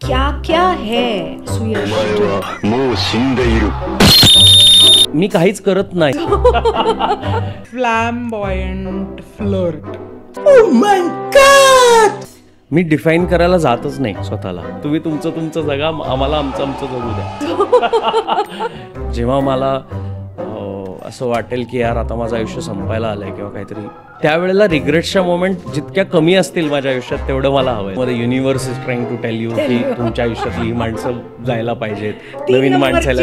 क्या क्या है सुयश? मी काहीच करत नाही. फ्लॅम्बॉयंट फ्लर्ट. मी डिफाईन करायला जातच नाही स्वतःला. तुम्ही तुमचं जगा, आम्हाला आमचं जगू द्या. जेव्हा मला असं वाटेल की यार आता माझं आयुष्य संपायला आलंय किंवा काहीतरी, त्यावेळेला रिग्रेट्सच्या मोमेंट जितक्या कमी असतील माझ्या आयुष्यात तेवढं मला हवंय. मध्ये universe is trying to tell you की तुमच्या आयुष्यातली ही माणसं जायला पाहिजेत, नवीन माणसाला,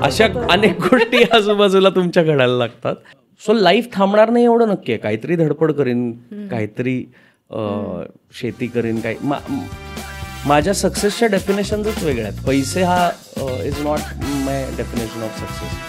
अशा अनेक गोष्टी आजूबाजूला तुमच्या घडायला लागतात. सो लाईफ थांबणार नाही एवढं नक्की आहे. काहीतरी धडपड करीन, काहीतरी शेती करीन. माझ्या सक्सेसच्या डेफिनेशनच वेगळ्या आहेत. पैसे हा is not my definition of success.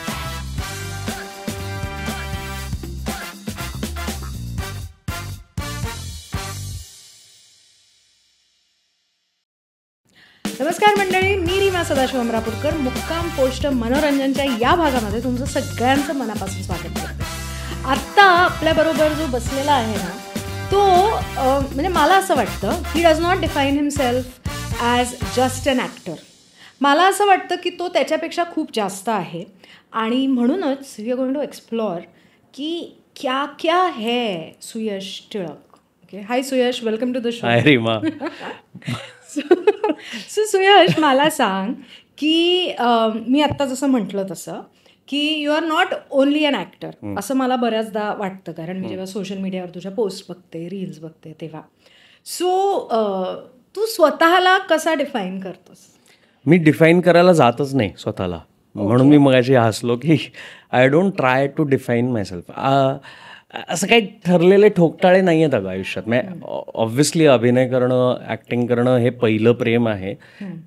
नमस्कार मंडळी, मी रीमा सदाशिव अमरापूरकर मुक्काम पोस्ट मनोरंजनच्या या भागामध्ये तुमचं सगळ्यांचं मनापासून स्वागत करते. आत्ता आपल्याबरोबर जो बसलेला आहे ना, तो म्हणजे मला असं वाटतं he does not define himself as just an actor. मला असं वाटतं की तो त्याच्यापेक्षा खूप जास्त आहे आणि म्हणूनच we are going to explore की क्या क्या है Suyash Tilak. Okay, hi Suyash, welcome to the show. Hi Reema. So Suyash, मला सांग की मी आत्ता जसं म्हटलं तसं की you are not only an actor, असं मला बऱ्याचदा वाटतं. कारण मी जेव्हा सोशल मीडियावर तुझ्या पोस्ट बघते, रील्स बघते तेव्हा. सो तू स्वतःला कसा डिफाईन करतोस? मी डिफाईन करायला जातच नाही स्वतःला. म्हणून मी मगाशी हसलो की I don't try to define my self. असं काही ठरलेले ठोकताळे नाही आहेत अगं आयुष्यात. ऑब्व्हियसली अभिनय करणं, ॲक्टिंग करणं हे पहिलं प्रेम आहे.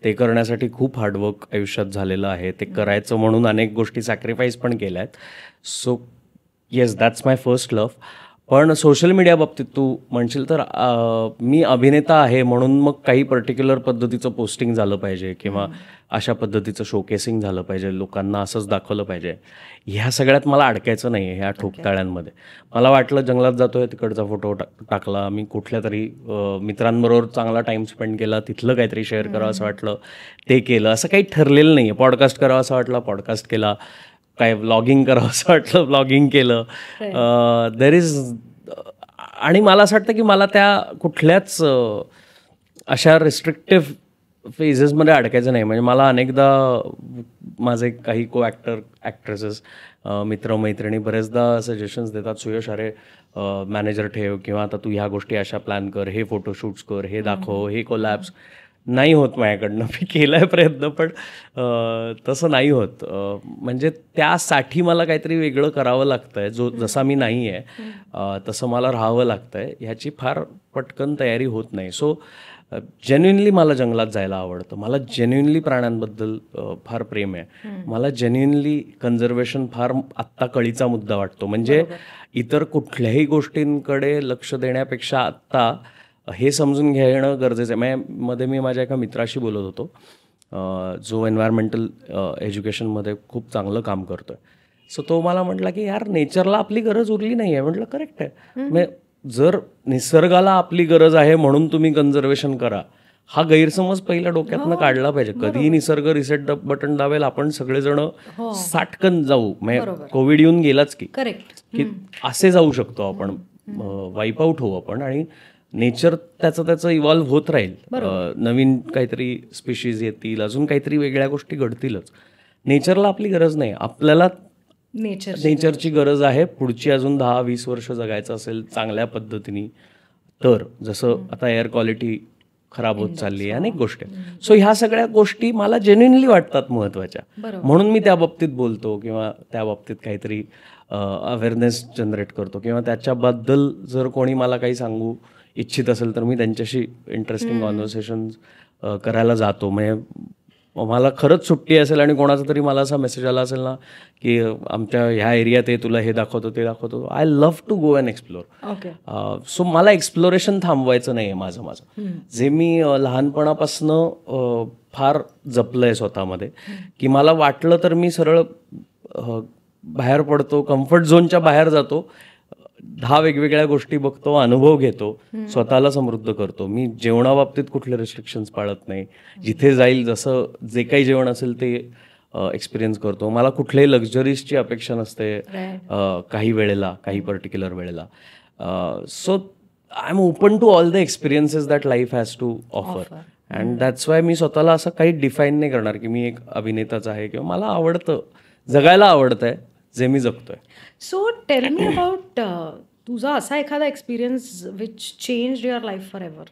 ते करण्यासाठी खूप हार्डवर्क आयुष्यात झालेलं आहे. ते करायचं म्हणून अनेक गोष्टी सॅक्रिफाईस पण केल्या आहेत. So yes, that's my first love. पण सोशल मीडिया बाबतीत तू म्हणशील तर मी अभिनेता आहे म्हणून मग काही पर्टिक्युलर पद्धतीचं पोस्टिंग झालं पाहिजे किंवा अशा पद्धतीचं शोकेसिंग झालं पाहिजे, लोकांना असंच दाखवलं पाहिजे, ह्या सगळ्यात मला अडकायचं नाही आहे. ह्या ठोकताळ्यांमध्ये मला वाटलं जंगलात जातोय, तिकडचा फोटो टाकला, मी कुठल्या तरी मित्रांबरोबर चांगला टाईम स्पेंड केला, तिथलं काहीतरी शेअर करावं असं वाटलं, ते केलं. असं काही ठरलेलं नाही आहे. पॉडकास्ट करावं असं वाटलं, पॉडकास्ट केला. काय व्लॉगिंग करावं असं वाटलं, व्लॉगिंग केलं. देर इज, आणि मला असं वाटतं की मला त्या कुठल्याच अशा रिस्ट्रिक्टिव्ह फेजेसमध्ये अडकायचं नाही. म्हणजे मला अनेकदा माझे काही को ॲक्ट्रेसेस, मित्रमैत्रिणी बरेचदा सजेशन्स देतात, सुयश अरे मॅनेजर ठेव, किंवा आता तू ह्या गोष्टी अशा प्लॅन कर, हे फोटोशूट्स कर, हे दाखव, हे कोलॅब्स. नाही होत माझ्याकडनं. मी केला आहे प्रयत्न, पण तसं नाही होत. म्हणजे त्यासाठी मला काहीतरी वेगळं करावं लागतं आहे. जसा मी नाही आहे तसं मला राहावं लागतं आहे. ह्याची फार पटकन तयारी होत नाही. सो जेन्युइनली मला जंगलात जायला आवडतं. मला जेन्युइनली प्राण्यांबद्दल फार प्रेम आहे. मला जेन्युइनली कन्झर्वेशन फार आत्ता कळीचा मुद्दा वाटतो. म्हणजे इतर कुठल्याही गोष्टींकडे लक्ष देण्यापेक्षा आत्ता हे समजून घेणं गरजेचं आहे. मध्ये मी माझ्या एका मित्राशी बोलत होतो जो एन्व्हायरमेंटल एज्युकेशनमध्ये खूप चांगलं काम करतो आहे. सो तो मला म्हटला की यार नेचरला आपली गरज उरली नाही आहे. म्हटलं करेक्ट आहे. म्हणजे जर निसर्गाला आपली गरज आहे म्हणून तुम्ही कन्झर्वेशन करा, हा गैरसमज पहिल्या डोक्यातनं काढला पाहिजे. कधीही निसर्ग रिसेट बटन दावेल, आपण सगळेजण साटकन जाऊ. म्हणजे कोविड येऊन गेलाच की असे जाऊ शकतो आपण, वाईप आऊट होऊ आपण, आणि नेचर त्याचं इव्हॉल्व्ह होत राहील. नवीन काहीतरी स्पीशीज येतील, अजून काहीतरी वेगळ्या गोष्टी घडतीलच. नेचरला आपली गरज नाही, आपल्याला नेचरची गरज आहे. पुढची अजून 10-20 वर्ष जगायचं असेल चांगल्या पद्धतीने तर, जसं आता एअर क्वालिटी खराब होत चालली आहे, अनेक गोष्टी. सो ह्या सगळ्या गोष्टी मला जेन्युइनली वाटतात महत्त्वाच्या, म्हणून मी त्या बाबतीत बोलतो किंवा त्या बाबतीत काहीतरी अवेअरनेस जनरेट करतो, किंवा त्याच्याबद्दल जर कोणी मला काही सांगू इच्छित असेल तर मी त्यांच्याशी इंटरेस्टिंग कॉन्व्हर्सेशन्स करायला जातो. म्हणजे मला खरंच सुट्टी असेल आणि कोणाचा तरी मला असा मेसेज आला असेल ना की आमच्या ह्या एरियात आहे, तुला हे दाखवतो ते दाखवतो, I love to go and explore. So मला एक्सप्लोरेशन थांबवायचं नाही आहे माझं. जे मी लहानपणापासनं फार जपलं आहे स्वतःमध्ये, की मला वाटलं तर मी सरळ बाहेर पडतो, कम्फर्ट झोनच्या बाहेर जातो, 10 वेगवेगळ्या गोष्टी बघतो, अनुभव घेतो, स्वतःला समृद्ध करतो. मी जेवणाबाबतीत कुठले रिस्ट्रिक्शन्स पाळत नाही. जिथे जाईल जसं जे काही जेवण असेल ते एक्सपिरियन्स करतो. मला कुठल्याही लक्झरीजची अपेक्षा नसते काही वेळेला, काही पर्टिक्युलर वेळेला. So I am open to all the experiences that life has to offer. And that's why मी स्वतःला असं काही डिफाईन नाही करणार की मी एक अभिनेताच आहे किंवा मला आवडतं, जगायला आवडतंय जे मी जगतोय. सो टेल मी अबाउट तुझा असा एखादा experience which changed your life for ever.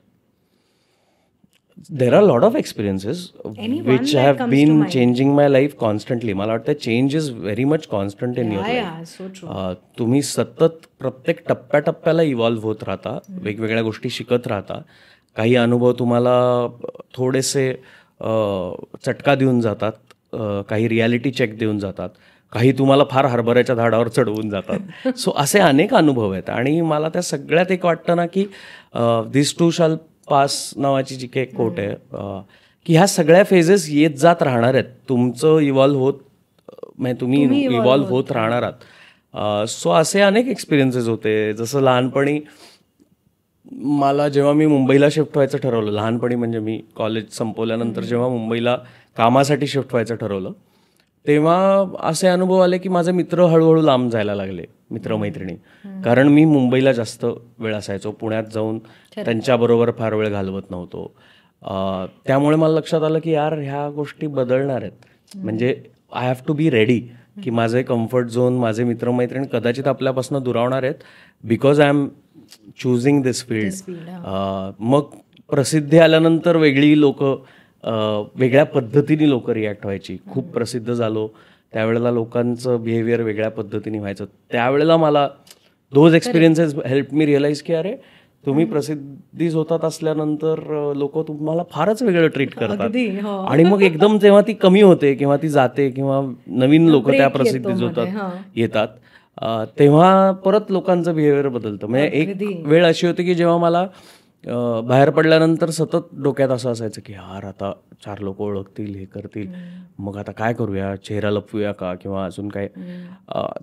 There are a lot of experiences which have been changing my life constantly. मला वाटतं change is very much constant in your life. So true. तुम्ही सतत प्रत्येक टप्प्याटप्प्याला evolve होत राहता, वेगवेगळ्या गोष्टी शिकत राहता. काही अनुभव तुम्हाला थोडेसे चटका देऊन जातात, काही रियालिटी चेक देऊन जातात, काही तुम्हाला फार हरभऱ्याच्या झाडावर चढवून जातात. सो असे अनेक अनुभव आहेत आणि मला त्या सगळ्यात एक वाटतं ना की दिस टू शाल पास नावाची जी काही कोट आहे की ह्या सगळ्या फेजेस येत जात राहणार आहेत. तुमचं इव्हॉल्व्ह होत म्हणजे तुम्ही इव्हॉल्व्ह होत राहणार आहात. सो असे अनेक एक्सपिरियन्सेस होते. जसं लहानपणी मला जेव्हा मी मुंबईला शिफ्ट व्हायचं ठरवलं, लहानपणी म्हणजे मी कॉलेज संपवल्यानंतर जेव्हा मुंबईला कामासाठी शिफ्ट व्हायचं ठरवलं, तेव्हा असे अनुभव आले की माझे मित्र हळूहळू लांब जायला लागले, मित्रमैत्रिणी. कारण मी मुंबईला जास्त वेळ असायचो, पुण्यात जाऊन त्यांच्याबरोबर फार वेळ घालवत नव्हतो. त्यामुळे मला लक्षात आलं की यार ह्या गोष्टी बदलणार आहेत. म्हणजे I have to be ready की माझे कम्फर्ट झोन, माझे मित्रमैत्रिणी कदाचित आपल्यापासून दुरावणार आहेत because I am choosing this field. मग प्रसिद्धी आल्यानंतर वेगळी लोक, वेगळ्या पद्धतीने लोक रिॲक्ट व्हायची. खूप प्रसिद्ध झालो त्यावेळेला लोकांचं बिहेवियर वेगळ्या पद्धतीने व्हायचं. त्यावेळेला मला those experiences help me realise की अरे तुम्ही प्रसिद्धीच होतात असल्यानंतर लोक तुम्हाला फारच वेगळं ट्रीट करतात. आणि मग एकदम जेव्हा ती कमी होते किंवा ती जाते किंवा नवीन लोक त्या प्रसिद्धीच येतात तेव्हा परत लोकांचं बिहेवियर बदलतं. म्हणजे एक वेळ अशी होती की जेव्हा मला बाहेर पडल्यानंतर सतत डोक्यात असं असायचं की यार आता 4 लोक ओळखतील, हे करतील, मग आता काय करूया, चेहरा लपवूया का किंवा अजून काय.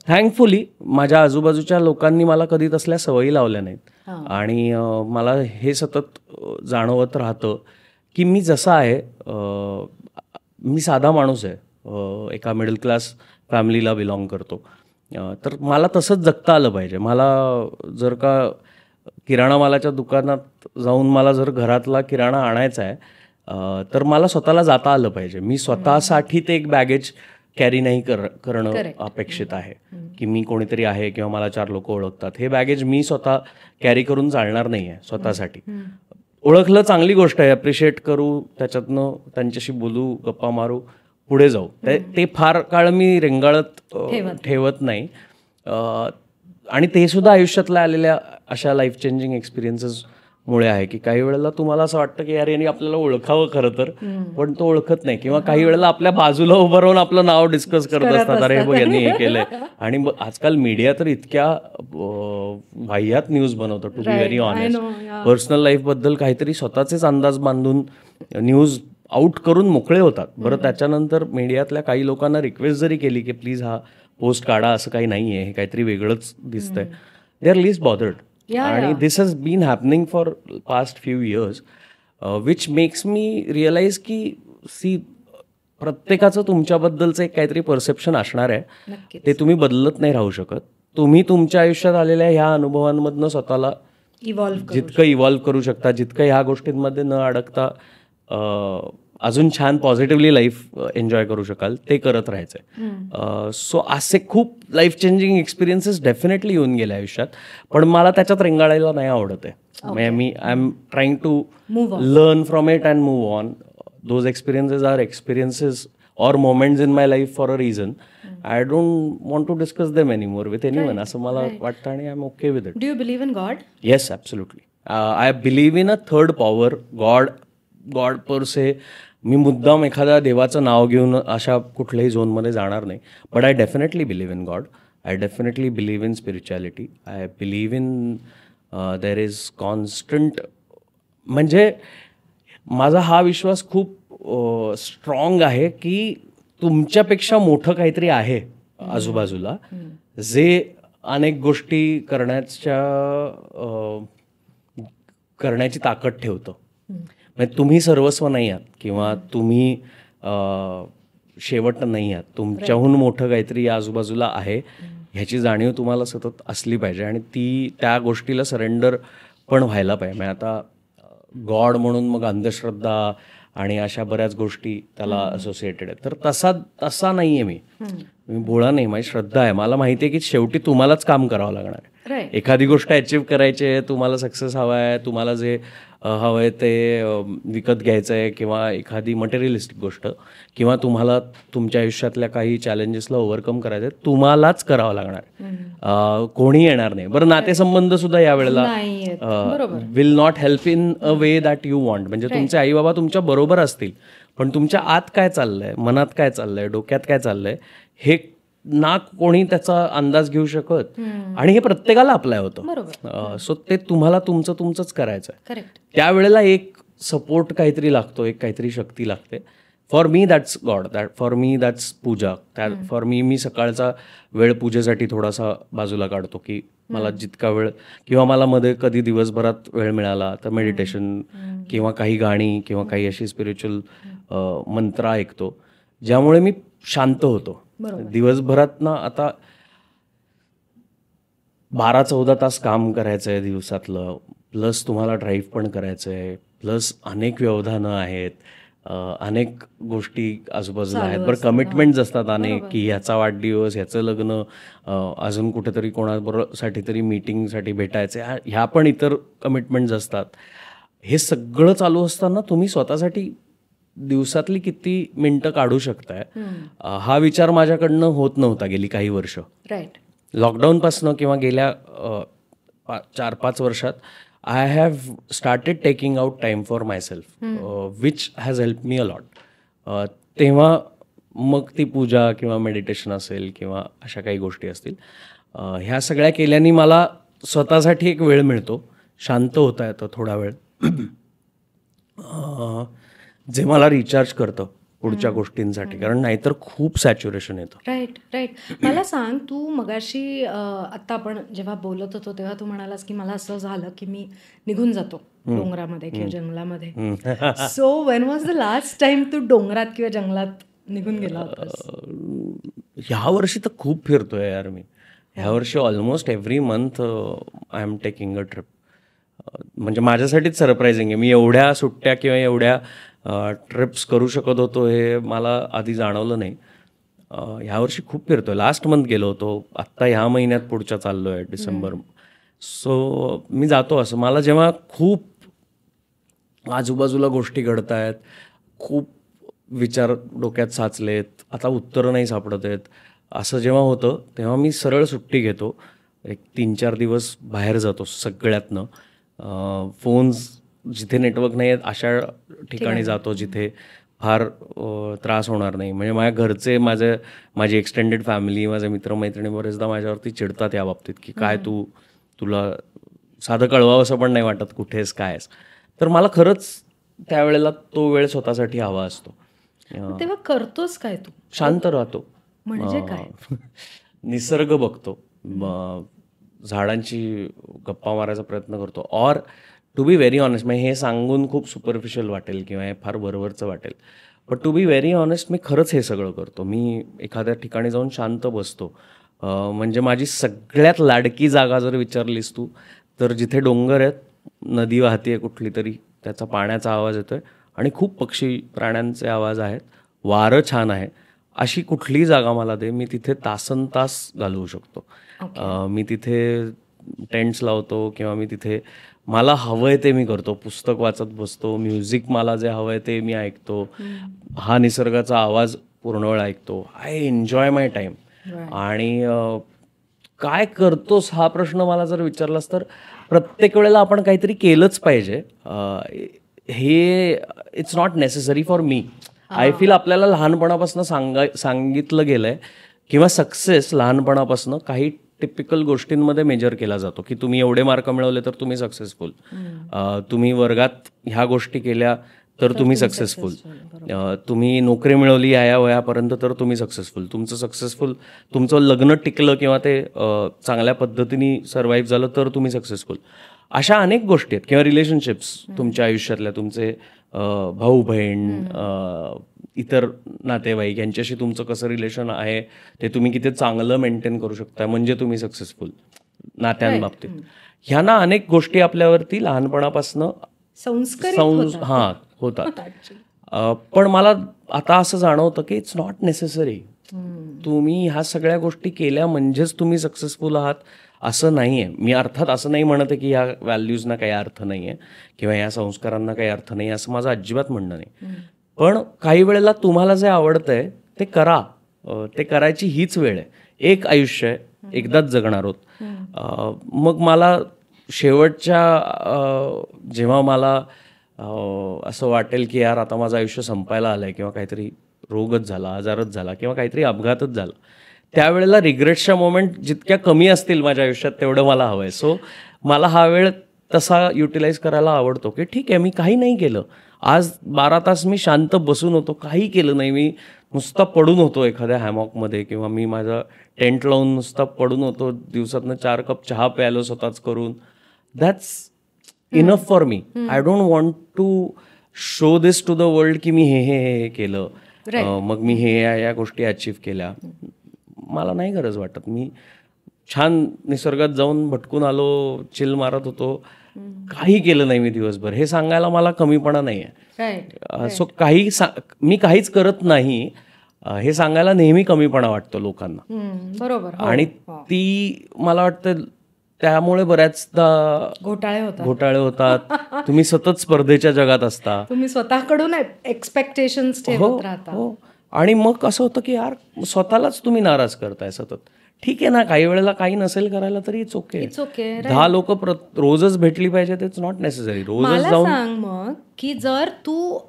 थँकफुली माझ्या आजूबाजूच्या लोकांनी मला कधी तसल्या सवयी लावल्या नाहीत आणि मला हे सतत जाणवत राहतं की मी जसा आहे, मी साधा माणूस आहे, एका मिडल क्लास फॅमिलीला बिलॉंग करतो, तर मला तसंच जगता आलं पाहिजे. मला जर का किराणा मालाच्या दुकानात जाऊन मला जर घरातला किराणा आणायचा आहे तर मला स्वतःला जाता आलं पाहिजे. मी स्वतःसाठी ते एक बॅगेज कॅरी नाही करणं अपेक्षित आहे की मी कोणीतरी आहे किंवा मला 4 लोक ओळखतात. हे बॅगेज मी स्वतः कॅरी करून चालणार नाही आहे स्वतःसाठी. ओळखलं चांगली गोष्ट आहे, अप्रिशिएट करू, त्याच्यातनं त्यांच्याशी बोलू, गप्पा मारू, पुढे जाऊ. ते फार काळ मी रेंगाळत ठेवत नाही. आणि ते सुद्धा आयुष्यातल्या आलेल्या अशा लाईफ चेंजिंग एक्सपिरियन्सेसमुळे आहे की काही वेळेला तुम्हाला असं वाटतं की यार यांनी आपल्याला ओळखावं खरं तर, पण तो ओळखत नाही. किंवा काही वेळेला आपल्या बाजूला उभं राहून आपलं नाव डिस्कस करत असतात, अरे बघ यांनी हे केलंय. आणि आजकाल मीडिया तर इतक्या वाह्यात न्यूज बनवतं, to be very honest. Personal लाईफबद्दल काहीतरी स्वतःचेच अंदाज बांधून न्यूज आउट करून मोकळे होतात. बरं त्याच्यानंतर मीडियातल्या काही लोकांना रिक्वेस्ट जरी केली की प्लीज हा पोस्ट काढा, असं काही नाही आहे, हे काहीतरी वेगळंच दिसतंय, दे आर लीस्ट बॉदर्ड. आणि this has been happening for past few years which makes me realise की प्रत्येकाचं तुमच्याबद्दलचं एक काहीतरी परसेप्शन असणार आहे, ते तुम्ही बदलत नाही राहू शकत. तुम्ही तुमच्या आयुष्यात आलेल्या ह्या अनुभवांमधनं स्वतःला जितकं इव्हॉल्व्ह करू शकता, जितकं ह्या गोष्टींमध्ये न अडकता अजून छान पॉझिटिव्हली लाईफ एन्जॉय करू शकाल, ते करत राहायचंय. सो असे खूप लाईफ चेंजिंग एक्सपिरियन्सेस डेफिनेटली येऊन गेले आयुष्यात, पण मला त्याच्यात रेंगाळायला नाही आवडत आहे. म्हणजे I am trying to learn from it and move on. Those experiences are experiences or moments in my life for a reason. I don't want to discuss them anymore with anyone. असं मला वाटतं आणि I'm okay with it. Do you believe in God? Yes, absolutely. I believe in a third power, God per se. मी मुद्दाम एखाद्या देवाचं नाव घेऊन अशा कुठल्याही झोनमध्ये जाणार नाही. But I definitely believe in God. I definitely believe in spirituality. I believe in there is constant. म्हणजे माझा हा विश्वास खूप स्ट्रॉंग आहे की तुमच्यापेक्षा मोठं काहीतरी आहे आजूबाजूला, जे अनेक गोष्टी करण्याची ताकद ठेवतं. म्हणजे तुम्ही सर्वस्व नाही आहात किंवा तुम्ही शेवट नाही आहात. तुमच्याहून मोठं काहीतरी आजूबाजूला आहे ह्याची जाणीव तुम्हाला सतत असली पाहिजे आणि त्या गोष्टीला सरेंडर पण व्हायला पाहिजे. म्हणजे आता गॉड म्हणून मग अंधश्रद्धा आणि अशा बऱ्याच गोष्टी त्याला असोसिएटेड आहेत. तर तसा नाही आहे मी भोळा नाही. माझी श्रद्धा आहे. मला माहिती आहे की शेवटी तुम्हालाच काम करावं लागणार आहे. एखादी गोष्ट अचीव्ह करायची आहे, तुम्हाला सक्सेस हवा आहे, तुम्हाला जे हवं आहे ते विकत घ्यायचं आहे किंवा एखादी मटेरियलिस्टिक गोष्ट किंवा तुम्हाला तुमच्या आयुष्यातल्या काही चॅलेंजेसला ओव्हरकम करायचं आहे, तुम्हालाच करावं लागणार. कोणी येणार नाही. बरं, नातेसंबंध सुद्धा यावेळेला will not help in a way that you want. म्हणजे तुमचे आई बाबा तुमच्या बरोबर असतील पण तुमच्या आत काय चाललंय, मनात काय चाललंय, डोक्यात काय चाललंय हे ना कोणी त्याचा अंदाज घेऊ शकत. आणि हे प्रत्येकाला अप्लाय होतं. सो ते तुम्हाला तुमचंच करायचं आहे. त्यावेळेला एक सपोर्ट काहीतरी लागतो, एक काहीतरी शक्ती लागते. For me that's God, for me that's puja. For me सकाळचा वेळ पूजेसाठी थोडासा बाजूला काढतो की मला जितका वेळ किंवा मला मध्ये कधी दिवसभरात वेळ मिळाला तर मेडिटेशन किंवा काही गाणी किंवा काही अशी स्पिरिच्युअल मंत्र ऐकतो ज्यामुळे मी शांत होतो. दिवसभरात ना आता 12-14 तास काम करायचं आहे दिवसातलं, प्लस तुम्हाला ड्राईव्ह पण करायचं आहे, प्लस अनेक व्यवधानं आहेत, अनेक गोष्टी आजूबाजूला आहेत. बरं, कमिटमेंट्स असतात अनेक की ह्याचा वाढदिवस, ह्याचं लग्न, अजून कुठेतरी कोणाबरोबरसाठी तरी मीटिंगसाठी भेटायचं, ह्या पण इतर कमिटमेंट्स असतात. हे सगळं चालू असताना तुम्ही स्वतःसाठी दिवसातली किती मिनिटं काढू शकताय हा विचार माझ्याकडनं होत नव्हता गेली काही वर्ष. लॉकडाऊनपासनं किंवा गेल्या 4-5 वर्षात I have started taking out time for my self which has help me a lot. तेव्हा मग ती पूजा किंवा मेडिटेशन असेल किंवा अशा काही गोष्टी असतील, ह्या सगळ्या केल्याने मला स्वतःसाठी एक वेळ मिळतो, शांत होता येतं थोडा वेळ, जे मला रिचार्ज करतं पुढच्या गोष्टींसाठी. कारण नाहीतर खूप सॅच्युरेशन येतं. राईट. मला सांग, तू मगाशी आत्ता आपण जेव्हा बोलत होतो तेव्हा तू म्हणालास की मला असं झालं की मी निघून जातो डोंगरामध्ये किंवा जंगलामध्ये. So when was the last time तू डोंगरात किंवा जंगलात निघून गेला होतास? ह्या वर्षी तर खूप फिरतोय यार मी. ह्या वर्षी almost every month I am taking a trip. म्हणजे माझ्यासाठीच सरप्रायझिंग आहे. मी एवढ्या सुट्ट्या किंवा एवढ्या ट्रिप्स करू शकत होतो हे मला आधी जाणवलं नाही. ह्या वर्षी खूप फिरतोय. लास्ट मंथ गेलो होतो, आत्ता ह्या महिन्यात पुढच्या चाललो आहे डिसेंबर. सो मी जातो असं. मला जेव्हा खूप आजूबाजूला गोष्टी घडत आहेत, खूप विचार डोक्यात साचलेत, आता उत्तरं नाही सापडत आहेत, असं जेव्हा होतं तेव्हा मी सरळ सुट्टी घेतो. एक 3-4 दिवस बाहेर जातो सगळ्यातनं. फोन्स जिथे नेटवर्क नाही आहेत अशा ठिकाणी जातो जिथे फार त्रास होणार नाही. म्हणजे माझ्या घरचे, माझी एक्सटेंडेड फॅमिली, माझे मित्रमैत्रिणी बरेचदा माझ्यावरती चिडतात या बाबतीत की काय तुला साधं कळवावं असं पण नाही वाटत कुठेस कायस. तर मला खरंच त्यावेळेला तो वेळ स्वतःसाठी हवा असतो. तेव्हा करतोस काय तू? शांत राहतो. म्हणजे काय? निसर्ग बघतो, झाडांची गप्पा मारायचा प्रयत्न करतो. Or to be very honest, म्हणजे हे सांगून खूप सुपरफिशियल वाटेल किंवा हे फार वरवरचं वाटेल, but to be very honest मी खरंच हे सगळं करतो. मी एखाद्या ठिकाणी जाऊन शांत बसतो. म्हणजे माझी सगळ्यात लाडकी जागा जर विचारलीस तू तर जिथे डोंगर आहेत, नदी वाहतीये कुठली तरी, त्याचा पाण्याचा आवाज येतोय आणि खूप पक्षी प्राण्यांचे आवाज आहेत, वारं छान आहे, अशी कुठलीही जागा मला दे, मी तिथे तासनतास घालवू शकतो. मी तिथे टेंट्स लावतो किंवा मी तिथे मला हवं आहे ते मी करतो. पुस्तक वाचत बसतो, म्युझिक मला जे हवं आहे ते मी ऐकतो, हा निसर्गाचा आवाज पूर्ण वेळ ऐकतो. I enjoy my time. आणि काय करतोस हा प्रश्न मला जर विचारलास तर प्रत्येक वेळेला आपण काहीतरी केलंच पाहिजे हे it's not necessary for me. I feel आपल्याला लहानपणापासून सांगितलं गेलं आहे किंवा सक्सेस लहानपणापासून काही टिपिकल गोष्टींमध्ये मेजर केला जातो की तुम्ही एवढे मार्क मिळवले तर तुम्ही सक्सेसफुल, तुम्ही वर्गात ह्या गोष्टी केल्या तर तुम्ही सक्सेसफुल. तुम्ही नोकरी मिळवली या वयापर्यंत तर तुम्ही सक्सेसफुल. तुमचं लग्न टिकलं किंवा ते चांगल्या पद्धतीने सर्व्हाइव्ह झालं तर तुम्ही सक्सेसफुल. अशा अनेक गोष्टी आहेत किंवा रिलेशनशिप्स तुमच्या आयुष्यातल्या, तुमचे भाऊ बहीण, इतर नातेवाईक यांच्याशी तुमचं कसं रिलेशन आहे ते तुम्ही किती चांगलं मेंटेन करू शकता म्हणजे तुम्ही सक्सेसफुल नात्यांबाबतीत. ह्यांना अनेक गोष्टी आपल्यावरती लहानपणापासून होतात. पण मला आता असं जाणवतं की इट्स नॉट नेसेसरी. तुम्ही ह्या सगळ्या गोष्टी केल्या म्हणजेच तुम्ही सक्सेसफुल आहात असं नाही आहे. मी अर्थात असं नाही म्हणत आहे की ह्या व्हॅल्यूजना काही अर्थ नाही आहे किंवा या संस्कारांना काही अर्थ नाही असं माझं अजिबात म्हणणं नाही. पण काही वेळेला तुम्हाला जे आवडतंय ते करा. ते करायची हीच वेळ आहे. एक आयुष्य आहे, एकदाच जगणार आहोत. मग मला शेवटच्या जेव्हा मला असं वाटेल की यार आता माझं आयुष्य संपायला आलंय किंवा काहीतरी रोगच झाला, आजारच झाला किंवा काहीतरी अपघातच झाला, त्यावेळेला रिग्रेट्सच्या मोमेंट जितक्या कमी असतील माझ्या आयुष्यात तेवढं मला हवं आहे. सो मला हा वेळ तसा युटिलाइज करायला आवडतो की ठीक आहे मी काही नाही केलं, आज 12 तास मी शांत बसून होतो, काही केलं नाही, मी नुसता पडून होतो एखाद्या हॅमॉकमध्ये किंवा मी माझा टेंट लावून नुसता पडून होतो, दिवसातनं 4 कप चहा प्यायलो स्वतःच करून. That's enough for me. I don't want to show this to the world की मी हे केलं, मग मी या गोष्टी अचीव्ह केल्या. मला नाही गरज वाटत. मी छान निसर्गात जाऊन भटकून आलो, चिल मारत होतो, काही केलं नाही मी दिवसभर, हे सांगायला मला कमीपणा नाही आहे. सो मी काहीच करत नाही हे सांगायला नेहमी कमीपणा वाटतो लोकांना. बरोबर. आणि ती मला वाटतं त्यामुळे बऱ्याचदा घोटाळे होतात. तुम्ही सतत स्पर्धेच्या जगात असता, तुम्ही स्वतःकडून एक्सपेक्टेशन्स ठेवत राहता. आणि मग असं होतं की यार स्वतःलाच तुम्ही नाराज करताय सतत. ठीक आहे ना, काही वेळेला काही नसेल करायला तरी इट्स ओके. 10 लोक रोजच भेटली पाहिजे, इट्स नॉट नेसेसरी. रोजच जाऊन सांग मग की जर तू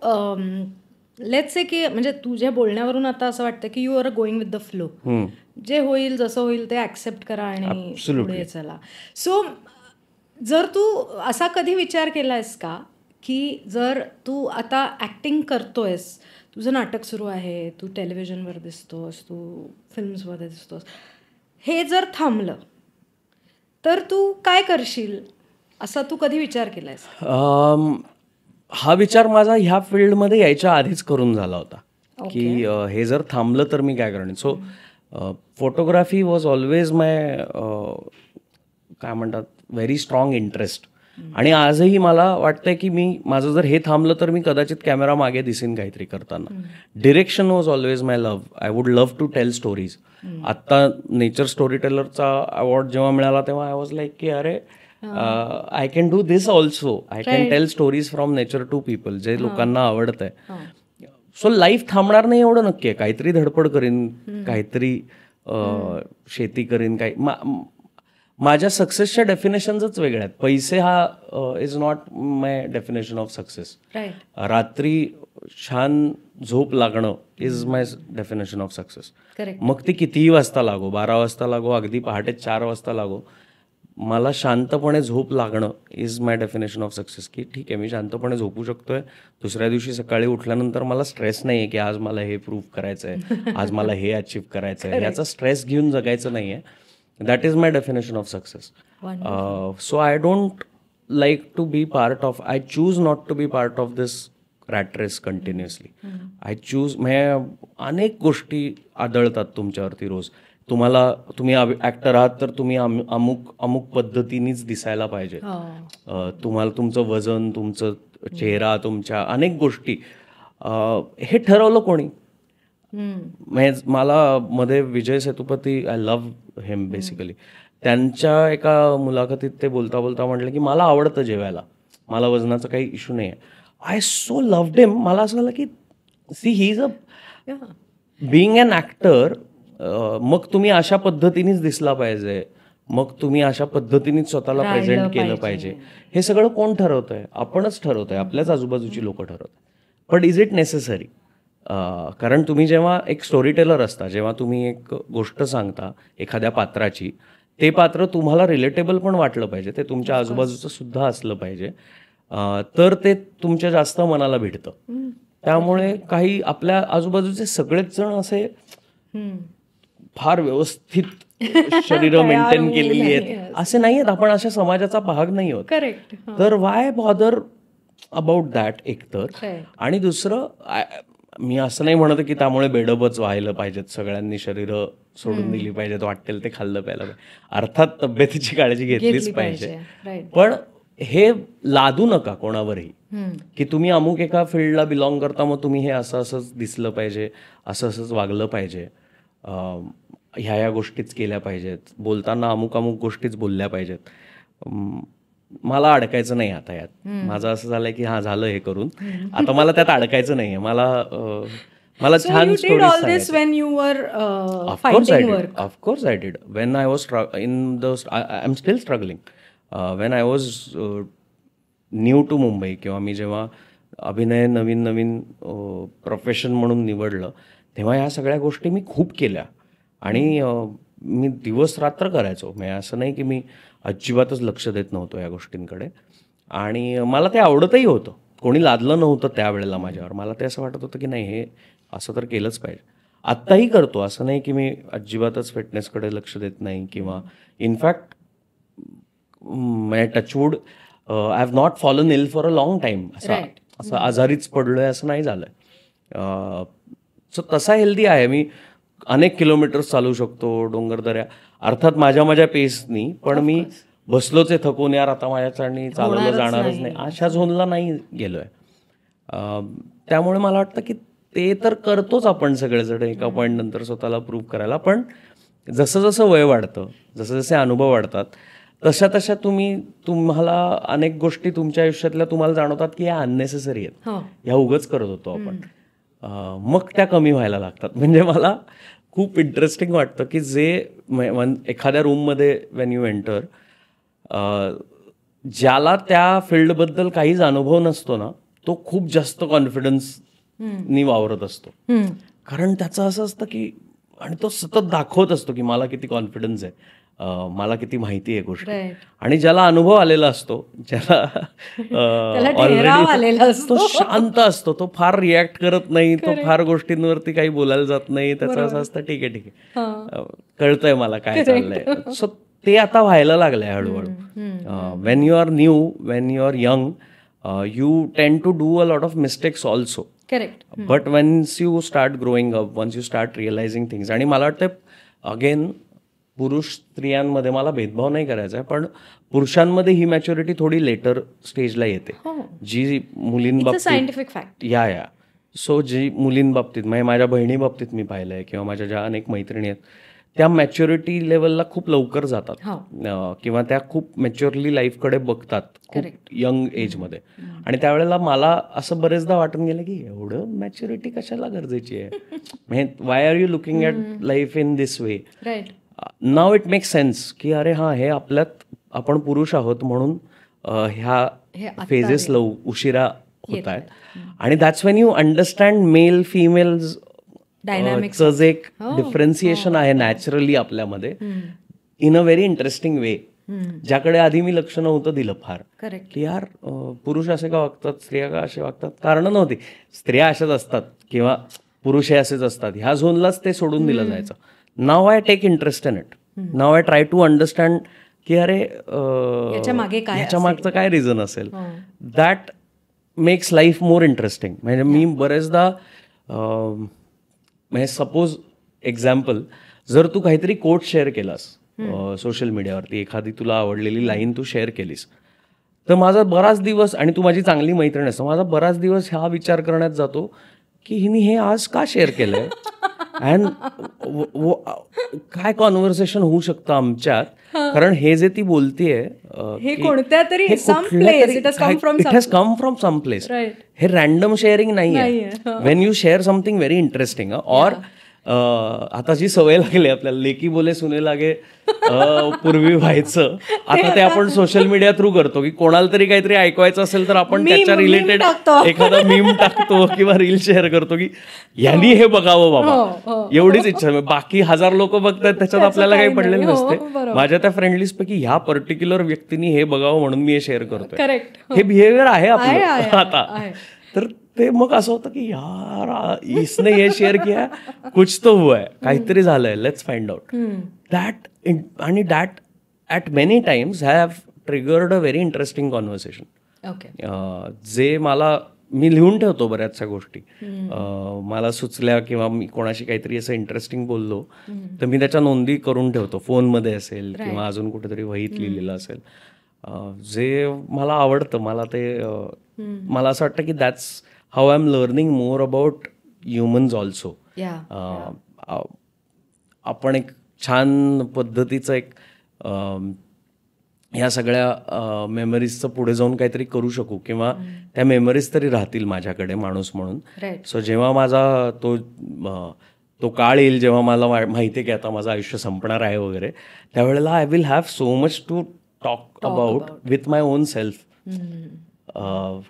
लेट्स से की म्हणजे तुझ्या बोलण्यावरून आता असं वाटतं की you are going with the flow, जे होईल जसं होईल ते ऍक्सेप्ट करा आणि पुढे चला. सो जर तू असा कधी विचार केलायस का की जर तू आता ऍक्टिंग करतोयस, तुझं नाटक सुरू आहे, तू टेलिव्हिजनवर दिसतोस, तू फिल्म्समध्ये दिसतोस, हे जर थांबलं तर तू काय करशील असा तू कधी विचार केलायस? हा विचार माझा ह्या फील्डमध्ये यायच्या आधीच करून झाला होता की हे जर थांबलं तर मी काय करणार. सो फोटोग्राफी वॉज ऑलवेज माय काय म्हणतात व्हेरी स्ट्रॉंग इंटरेस्ट. आणि आजही मला वाटतंय की माझं जर हे थांबलं तर मी कदाचित कॅमेरा मागे दिसेन काहीतरी करताना. Direction was always my love. I would love to tell stories. आत्ता नेचर स्टोरी टेलरचा अवॉर्ड जेव्हा मिळाला तेव्हा आय वॉज लाईक की अरे I can do this also. I can tell stories from nature to people, जे लोकांना आवडत आहे. सो लाईफ थांबणार नाही एवढं नक्की आहे. काहीतरी धडपड करीन, काहीतरी शेती करीन, काही माझ्या सक्सेसच्या डेफिनेशनच वेगळ्या आहेत. पैसे हा is not my definition of success. रात्री छान झोप लागणं is my definition of success. मग ती कितीही वाजता लागो, 12 वाजता लागो, अगदी पहाटे 4 वाजता लागो, मला शांतपणे झोप लागणं is my definition of success. की ठीक आहे मी शांतपणे झोपू शकतोय, दुसऱ्या दिवशी सकाळी उठल्यानंतर मला स्ट्रेस नाही आहे की आज मला हे प्रूव्ह करायचं आहे, आज मला हे अचीव्ह करायचं आहे, याचा स्ट्रेस घेऊन जगायचं नाही आहे. That is my definition of success. So I don't like to be part of, I choose not to be part of this rat race continuously. I choose, अनेक गोष्टी आदळतात तुमच्यावरती रोज. तुम्ही ऍक्टर आहात तर तुम्ही अमुक पद्धतीनेच दिसायला पाहिजे. तुम्हाला तुमचं वजन, तुमचं चेहरा, तुमच्या अनेक गोष्टी हे ठरवलं कोणी? मला मध्ये विजय Sethupathi, I love him basically, त्यांच्या एका मुलाखतीत ते बोलता बोलता म्हटलं की मला आवडतं जेवायला, मला वजनाचा काही इश्यू नाही आहे. I so loved him. मला असं झालं की see he is a being an actor. मग तुम्ही अशा पद्धतीनेच दिसला पाहिजे, मग तुम्ही अशा पद्धतीनेच स्वतःला प्रेझेंट केलं पाहिजे. हे सगळं कोण ठरवतंय? आपणच ठरवतोय, आपल्याच आजूबाजूची लोक ठरवतात. But is it necessary? कारण तुम्ही जेव्हा एक स्टोरी टेलर असता, जेव्हा तुम्ही एक गोष्ट सांगता एखाद्या पात्राची, ते पात्र तुम्हाला रिलेटेबल पण वाटलं पाहिजे, ते तुमच्या आजूबाजूचं सुद्धा असलं पाहिजे. तर ते तुमच्या जास्त मनाला भिडतं. त्यामुळे काही आपल्या आजूबाजूचे सगळेच जण असे फार व्यवस्थित शरीर मेंटेन केलेली आहेत असे नाही आहेत. आपण अशा समाजाचा भाग नाही आहोत. करेक्ट. तर वाय बॉदर अबाउट दॅट एक तर. आणि दुसरं, मी असं नाही म्हणत की त्यामुळे बेडबच व्हायला पाहिजेत, सगळ्यांनी शरीर सोडून दिली पाहिजेत, वाटेल ते खाल्लं प्यायला पाहिजे. अर्थात तब्येतीची काळजी घेतलीच पाहिजे, पण हे लादू नका कोणावरही की तुम्ही अमुक एका फील्डला बिलॉंग करता, मग तुम्ही हे असं असंच दिसलं पाहिजे, असं असंच वागलं पाहिजे, ह्या गोष्टीच केल्या पाहिजेत, बोलताना अमुक अमुक गोष्टीच बोलल्या पाहिजेत. मला अडकायचं नाही आता यात. माझं असं झालंय की हा झालं हे करून, आता मला त्यात अडकायचं नाहीये. मला छान stories. Of course I did. When I was I am still struggling. When I was new to Mumbai, किंवा मी जेव्हा अभिनय नवीन प्रोफेशन म्हणून निवडलं, तेव्हा ह्या सगळ्या गोष्टी मी खूप केल्या. आणि मी दिवस रात्र करायचो. म्हणजे असं नाही की मी अजिबातच लक्ष देत नव्हतो या गोष्टींकडे. आणि मला ते आवडतही होतं. कोणी लादलं नव्हतं त्यावेळेला माझ्यावर. मला ते असं वाटत होतं की नाही, हे असं तर केलंच पाहिजे. आत्ताही करतो, असं नाही की मी अजिबातच फिटनेसकडे लक्ष देत नाही. किंवा in fact touchwood I have not fallen ill for a long time. असं आजारीच पडलोय असं नाही झालंय. सो तसा हेल्दी आहे मी. अनेक किलोमीटर्स चालू शकतो, डोंगरदऱ्या, अर्थात माझ्या पेसनी. पण मी बसलोच आहे थकून, यार आता माझ्यासाठी चालवलं जाणारच नाही, अशा झोनला नाही गेलोय. त्यामुळे मला वाटतं की ते तर करतोच आपण सगळेजण एका पॉईंट नंतर स्वतःला प्रूव्ह करायला. पण जसं जसं वय वाढतं, जसे जसे अनुभव वाढतात, तशा तुम्हाला अनेक गोष्टी तुमच्या आयुष्यातल्या तुम्हाला जाणवतात की या अननेसेसरी आहेत, ह्या उगाच करत होतो आपण. मग त्या कमी व्हायला लागतात. म्हणजे मला खूप इंटरेस्टिंग वाटतं की जे एखाद्या रूममध्ये वेन यू एंटर, ज्याला त्या फील्डबद्दल काहीच अनुभव नसतो ना, तो खूप जास्त कॉन्फिडन्सनी वावरत असतो. कारण त्याचं असं असतं की, आणि तो सतत दाखवत असतो की मला किती कॉन्फिडन्स आहे, मला किती माहिती आहे गोष्ट. आणि ज्याला अनुभव आलेला असतो, ज्याला तो शांत असतो, तो फार रिॲक्ट करत नाही, तो फार गोष्टींवरती काही बोलायला जात नाही. त्याचं असं असतं ठीक आहे, कळतंय मला काय चाललंय. सो ते आता व्हायला लागलंय हळूहळू. When you are new, when you are young, you tend to do a lot of mistakes also. But once you start growing up, once you start realising things. आणि मला वाटतं अगेन, पुरुष स्त्रियांमध्ये मला भेदभाव नाही करायचा आहे, पण पुरुषांमध्ये ही मॅच्युरिटी थोडी लेटर स्टेजला येते, जी मुलींबाबतीत सो जी मुलींबाबतीत, म्हणजे माझ्या बहिणीबाबतीत मी पाहिलंय, किंवा माझ्या ज्या अनेक मैत्रिणी आहेत, त्या मॅच्युरिटी लेवलला खूप लवकर जातात, किंवा त्या खूप मॅच्युअरली लाईफकडे बघतात खूप यंग एजमध्ये. आणि त्यावेळेला मला असं बरेचदा वाटून गेलं की एवढं मॅच्युरिटी कशाला गरजेची आहे, म्हणजे why are you looking at life in this way. Now it makes sense की अरे हां, हे आपल्यात आपण पुरुष आहोत म्हणून ह्या फेजेस उशिरा होत आहेत. आणि that's when you understand male females चं जे एक डिफरन्सिएशन आहे नॅचरली आपल्यामध्ये, in a very interesting way, ज्याकडे आधी मी लक्ष नव्हतं दिलं फार. की यार, पुरुष असे का वागतात, स्त्रिया का असे वागतात, कारणं नव्हती. स्त्रिया अशाच असतात किंवा पुरुष हे असेच असतात, ह्या झोनलाच ते सोडून दिलं जायचं. Now I take interest in it. Now I try to understand की अरे याच्या मागचं काय रिझन असेल. That makes life more interesting. म्हणजे मी बरेचदा, म्हणजे सपोज एक्झाम्पल, जर तू काहीतरी कोट शेअर केलास सोशल मीडियावरती, एखादी तुला आवडलेली लाईन तू शेअर केलीस, तर माझा बराच दिवस, आणि तू माझी चांगली मैत्रीण असतो, माझा बराच दिवस हा विचार करण्यात जातो की हिने हे आज का शेअर केलंय, अँड काय कॉन्व्हर्सेशन होऊ शकतं आमच्यात. कारण हे जे ती बोलतीये, it has come from some place. हे रॅन्डम शेअरिंग नाही आहे. When you share something very interesting, और आता जी सवय लागली आपल्याला, लेकी बोले सुने लागे पूर्वी व्हायचं, आता ते आपण सोशल मीडिया थ्रू करतो की कोणाला तरी काहीतरी ऐकवायचं असेल तर आपण त्याच्या रिलेटेड एखादा मीम टाकतो किंवा रील शेअर करतो की यांनी हे बघावं बाबा, एवढीच इच्छा. बाकी 1000 लोक बघतात त्याच्यात आपल्याला काही पडलेलं नसते. माझ्या त्या फ्रेंड लिस्ट पैकी ह्या पर्टिक्युलर व्यक्तीने हे बघावं म्हणून मी हे शेअर करतोय. हे बिहेवियर आहे आपलं आता. तर ते मग असं होतं की यार इसने हे शेअर किया, कुछ तो हुआ है, काहीतरी झालंय, लेट्स फाइंड आउट दॅट. आणि that at many times have triggered a very interesting conversation. जे मी लिहून ठेवतो बऱ्याचशा गोष्टी, मला सुचल्या किंवा मी कोणाशी काहीतरी असं इंटरेस्टिंग बोललो तर मी त्याच्या नोंदी करून ठेवतो, फोनमध्ये असेल किंवा अजून कुठेतरी वहीत लिहिलेलं असेल. जे मला आवडतं, मला असं वाटतं की that's how I am learning more about humans also. आपण एक छान पद्धतीचं एक ह्या सगळ्या मेमरीजचं पुढे जाऊन काहीतरी करू शकू किंवा त्या मेमरीज तरी राहतील माझ्याकडे माणूस म्हणून. सो जेव्हा माझा तो काळ येईल, जेव्हा मला माहिती आहे की आता माझं आयुष्य संपणार आहे वगैरे, त्यावेळेला I will have so much to talk about with my own self.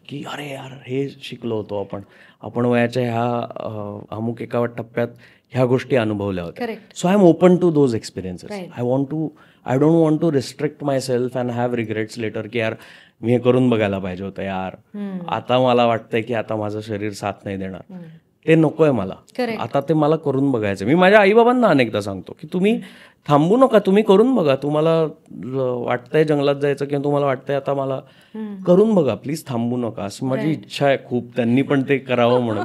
की अरे यार हे शिकलो होतो आपण वयाच्या ह्या अमुक एका टप्प्यात ह्या गोष्टी अनुभवल्या होत्या. So I am open to those experiences. I don't want to restrict my self and have regrets later की यार मी हे करून बघायला पाहिजे होतं, यार आता मला वाटतंय की आता माझं शरीर साथ नाही देणार, ते नकोय मला, आता ते मला करून बघायचं. मी माझ्या आईबाबांना अनेकदा सांगतो की तुम्ही थांबू नका, तुम्ही करून बघा, तुम्हाला वाटतंय जंगलात जायचं किंवा तुम्हाला वाटतंय आता मला करून बघा, प्लीज थांबू नका, अशी माझी इच्छा आहे खूप. त्यांनी पण ते करावं म्हणून.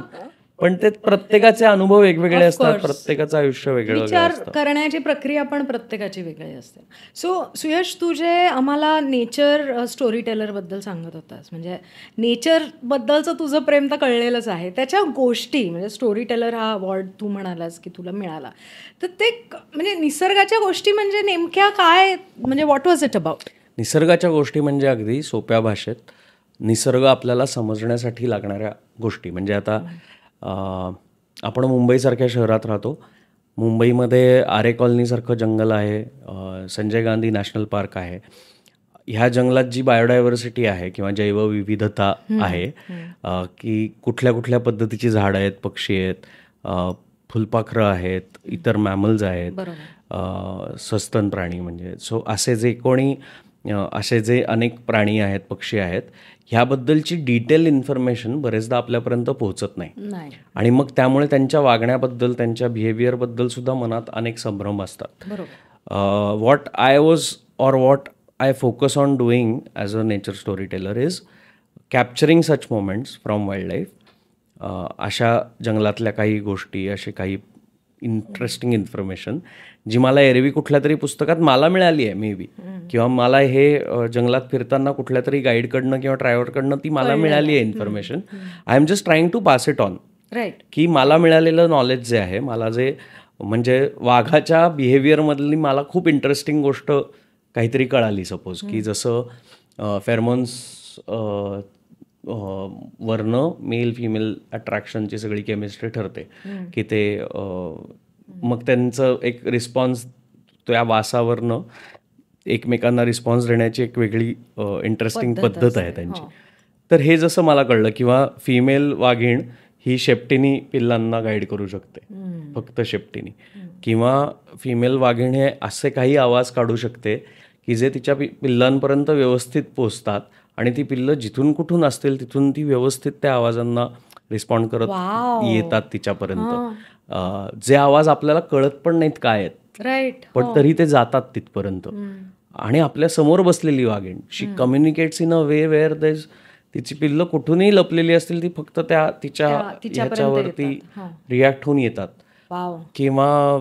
पण ते प्रत्येकाचे अनुभव वेगवेगळे असतात, प्रत्येकाचं आयुष्य वेगळं विचार करण्याची प्रक्रिया पण प्रत्येकाची वेगळी असते. सो सुयश, तू जे आम्हाला नेचर स्टोरी टेलर बद्दल सांगत होतास, म्हणजे नेचर बद्दलचं तुझं प्रेम तर कळलेलंच आहे, त्याच्या गोष्टी म्हणजे स्टोरी टेलर हा अवॉर्ड तू म्हणालास की तुला मिळाला, तर ते म्हणजे निसर्गाच्या गोष्टी म्हणजे नेमक्या काय, म्हणजे व्हॉट वॉज इट अबाउट? निसर्गाच्या गोष्टी म्हणजे अगदी सोप्या भाषेत निसर्ग आपल्याला समजण्यासाठी लागणाऱ्या गोष्टी. म्हणजे आता आपण मुंबईसारख्या शहरात राहतो. मुंबईमध्ये आरे कॉलनीसारखं जंगल आहे, संजय गांधी नॅशनल पार्क आहे. ह्या जंगलात जी बायोडायव्हर्सिटी आहे किंवा जैवविविधता आहे, की कुठल्या कुठल्या पद्धतीची झाडं आहेत, पक्षी आहेत, फुलपाखरं आहेत, इतर मॅमल्स आहेत, सस्तन प्राणी म्हणजे. सो असे जे अनेक प्राणी आहेत, पक्षी आहेत, ह्याबद्दलची डिटेल इन्फॉर्मेशन बरेचदा आपल्यापर्यंत पोहोचत नाही. आणि मग त्यामुळे त्यांच्या वागण्याबद्दल, त्यांच्या बिहेवियरबद्दल सुद्धा मनात अनेक संभ्रम असतात. What I focus on doing as a nature story teller is capturing such moments from wild life. अशा जंगलातल्या काही गोष्टी, असे काही इंटरेस्टिंग इन्फॉर्मेशन जी मला एरवी कुठल्या तरी पुस्तकात मला मिळाली आहे मे बी, किंवा मला हे जंगलात फिरताना कुठल्या तरी गाईडकडनं किंवा ड्रायव्हरकडनं ती मला मिळाली आहे information. I am just trying to pass it on. की मला मिळालेलं नॉलेज जे आहे, मला जे म्हणजे वाघाच्या बिहेवियरमधली मला खूप इंटरेस्टिंग गोष्ट काहीतरी कळाली. सपोज की जसं फेरमोन्स वरनं मेल फिमेल अट्रॅक्शनची सगळी केमिस्ट्री ठरते की ते मग त्यांचं एक रिस्पॉन्स त्या वासावरनं एकमेकांना रिस्पॉन्स देण्याची एक वेगळी इंटरेस्टिंग पद्धत आहे त्यांची. तर हे जसं मला कळलं, किंवा फिमेल वाघीण ही शेपटीनी पिल्लांना गाईड करू शकते, फक्त शेपटीनी, किंवा फिमेल वाघीण हे असे काही आवाज काढू शकते की जे तिच्या पिल्लांपर्यंत व्यवस्थित पोचतात आणि ती पिल्लं जिथून कुठून असतील तिथून ती व्यवस्थित त्या आवाजांना रिस्पॉन्ड करत येतात तिच्यापर्यंत. जे आवाज आपल्याला कळत पण नाहीत काय आहेत, पण तरी ते जातात तिथपर्यंत. आणि आपल्या समोर बसलेली वाघीण, she communicates in a way where तिची पिल्लं कुठूनही लपलेली असतील, ती फक्त तिच्या ह्याच्यावरती रिॲक्ट होऊन येतात. किंवा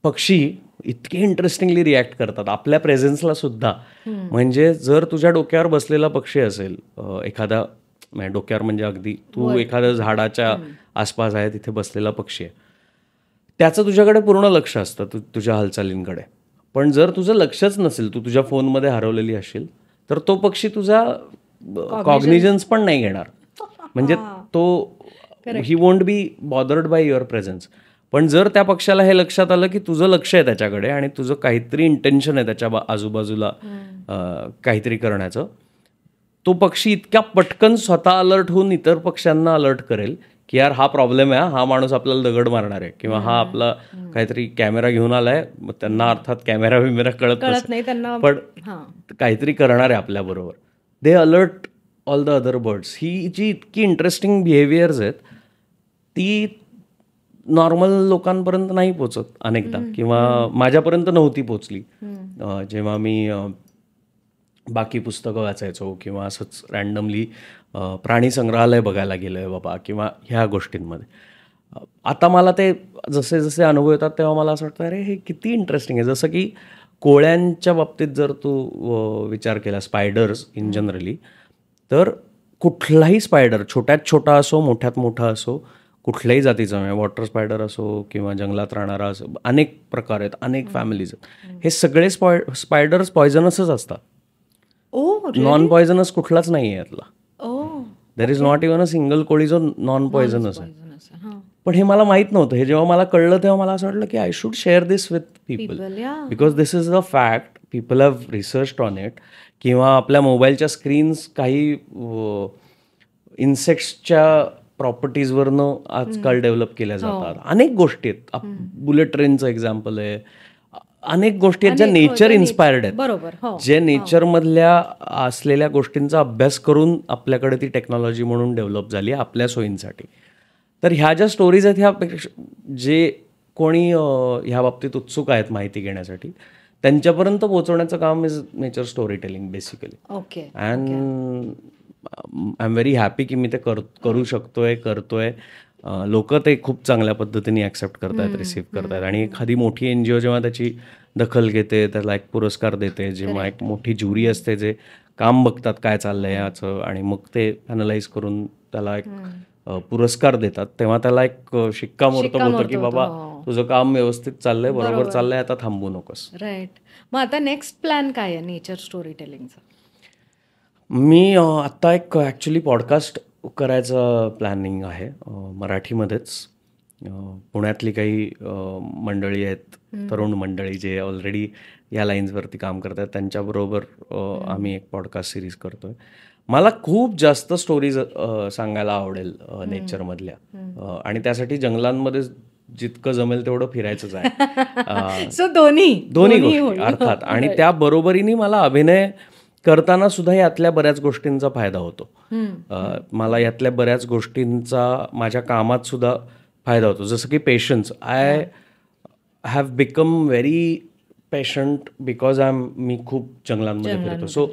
पक्षी इतके इंटरेस्टिंगली रिॲक्ट करतात आपल्या प्रेझेन्सला सुद्धा. म्हणजे जर तुझ्या डोक्यावर बसलेला पक्षी असेल, एखादा डोक्यावर म्हणजे अगदी तू एखाद्या झाडाच्या आसपास आहे तिथे बसलेला पक्षी आहे, त्याचं तुझ्याकडे पूर्ण लक्ष असतं, तुझ्या हालचालींकडे. पण जर तुझं लक्षच नसेल, तू तुझ्या फोनमध्ये हरवलेली असेल, तर तो पक्षी तुझा कॉग्निजन्स पण नाही घेणार. म्हणजे तो he won't be bothered by your presence. पण जर त्या पक्षाला हे लक्षात आलं की तुझं लक्ष आहे त्याच्याकडे आणि तुझं काहीतरी इंटेन्शन आहे त्याच्या आजूबाजूला काहीतरी करण्याचं, तो पक्षी इतक्या पटकन स्वतः अलर्ट होऊन इतर पक्ष्यांना अलर्ट करेल की यार हा प्रॉब्लेम आहे, हा माणूस आपल्याला दगड मारणार आहे, किंवा हा आपला काहीतरी कॅमेरा घेऊन आलाय, मग त्यांना अर्थात कॅमेरा बिमेरा कळत नाही त्यांना, पण काहीतरी करणार आहे आपल्याबरोबर. They alert all the other birds. ही जी इतकी इंटरेस्टिंग बिहेवियर्स आहेत ती नॉर्मल लोकांपर्यंत नाही पोचत अनेकदा, किंवा माझ्यापर्यंत नव्हती पोचली जेव्हा मी बाकी पुस्तकं वाचायचो किंवा असंच रँडमली प्राणी संग्रहालय बघायला गेलो आहे बाबा किंवा ह्या गोष्टींमध्ये. आता मला ते जसे जसे अनुभव येतात तेव्हा मला असं वाटतं अरे हे किती इंटरेस्टिंग आहे. जसं की कोळ्यांच्या बाबतीत जर तू विचार केला, स्पायडर्स इन जनरली, तर कुठलाही स्पायडर छोट्यात छोटा असो मोठ्यात मोठा असो, कुठल्याही जातीचा, म्हणजे वॉटर स्पायडर असो किंवा जंगलात राहणारा असो, अनेक प्रकार आहेत, अनेक फॅमिलीज आहेत. हे सगळे स्पायडर्स पॉयझनसच असतात. नॉन पॉयझनस कुठलाच नाही आहे यातला. There is not even a single कोळी जो नॉन पॉयझनस आहे. पण हे मला माहीत नव्हतं. हे जेव्हा मला कळलं तेव्हा मला असं वाटलं की I should share this with people, because this is the fact. People have researched on it. किंवा आपल्या मोबाईलच्या स्क्रीन्स काही इन्सेक्ट्सच्या प्रॉपर्टीजवरनं आजकाल डेव्हलप केल्या जातात. अनेक गोष्टी आहेत. बुलेट ट्रेनचं एक्झाम्पल आहे. अनेक गोष्टी आहेत ज्या नेचर इन्स्पायर्ड आहेत. बरोबर, जे नेचरमधल्या असलेल्या गोष्टींचा अभ्यास करून आपल्याकडे ती टेक्नॉलॉजी म्हणून डेव्हलप झाली आपल्या सोयींसाठी. तर ह्या ज्या स्टोरीज आहेत ह्यापेक्षा जे कोणी ह्या बाबतीत उत्सुक आहेत माहिती घेण्यासाठी, त्यांच्यापर्यंत पोहोचवण्याचं काम is nature story telling basically. Okay. And I am very happy की मी ते करू शकतोय, करतोय. लोक ते खूप चांगल्या पद्धतीने ॲक्सेप्ट करतायत, रिसीव्ह करतायत. आणि एखादी मोठी NGO जेव्हा त्याची दखल घेते, त्याला एक पुरस्कार देते, जेव्हा एक मोठी ज्युरी असते जे काम बघतात काय चाललंय याचं, आणि मग ते अॅनलाइज करून त्याला एक पुरस्कार देतात, तेव्हा त्याला एक शिक्कामोर्तब होतं की बाबा तुझं काम व्यवस्थित चाललंय, बरोबर चाललंय, आता थांबू नकोस. राईट. मग आता नेक्स्ट प्लॅन काय आहे नेचर स्टोरी टेलिंगचा? मी आत्ता एक ॲक्च्युली पॉडकास्ट करायचं प्लॅनिंग आहे मराठीमध्येच. पुण्यातली काही मंडळी आहेत, तरुण मंडळी जे ऑलरेडी या लाईन्सवरती काम करतात, त्यांच्याबरोबर आम्ही एक पॉडकास्ट सिरीज करतोय. मला खूप जास्त स्टोरीज सांगायला आवडेल नेचरमधल्या, आणि त्यासाठी जंगलांमध्ये जितकं जमेल तेवढं फिरायचंच आहे. सो दोन्ही गोष्टी अर्थात. आणि त्या बरोबरीने मला अभिनय करताना सुद्धा यातल्या बऱ्याच गोष्टींचा फायदा होतो. मला यातल्या बऱ्याच गोष्टींचा माझ्या कामात सुद्धा फायदा होतो. जसं की patience. I have become very patient because मी खूप जंगलांमध्ये फिरतो. सो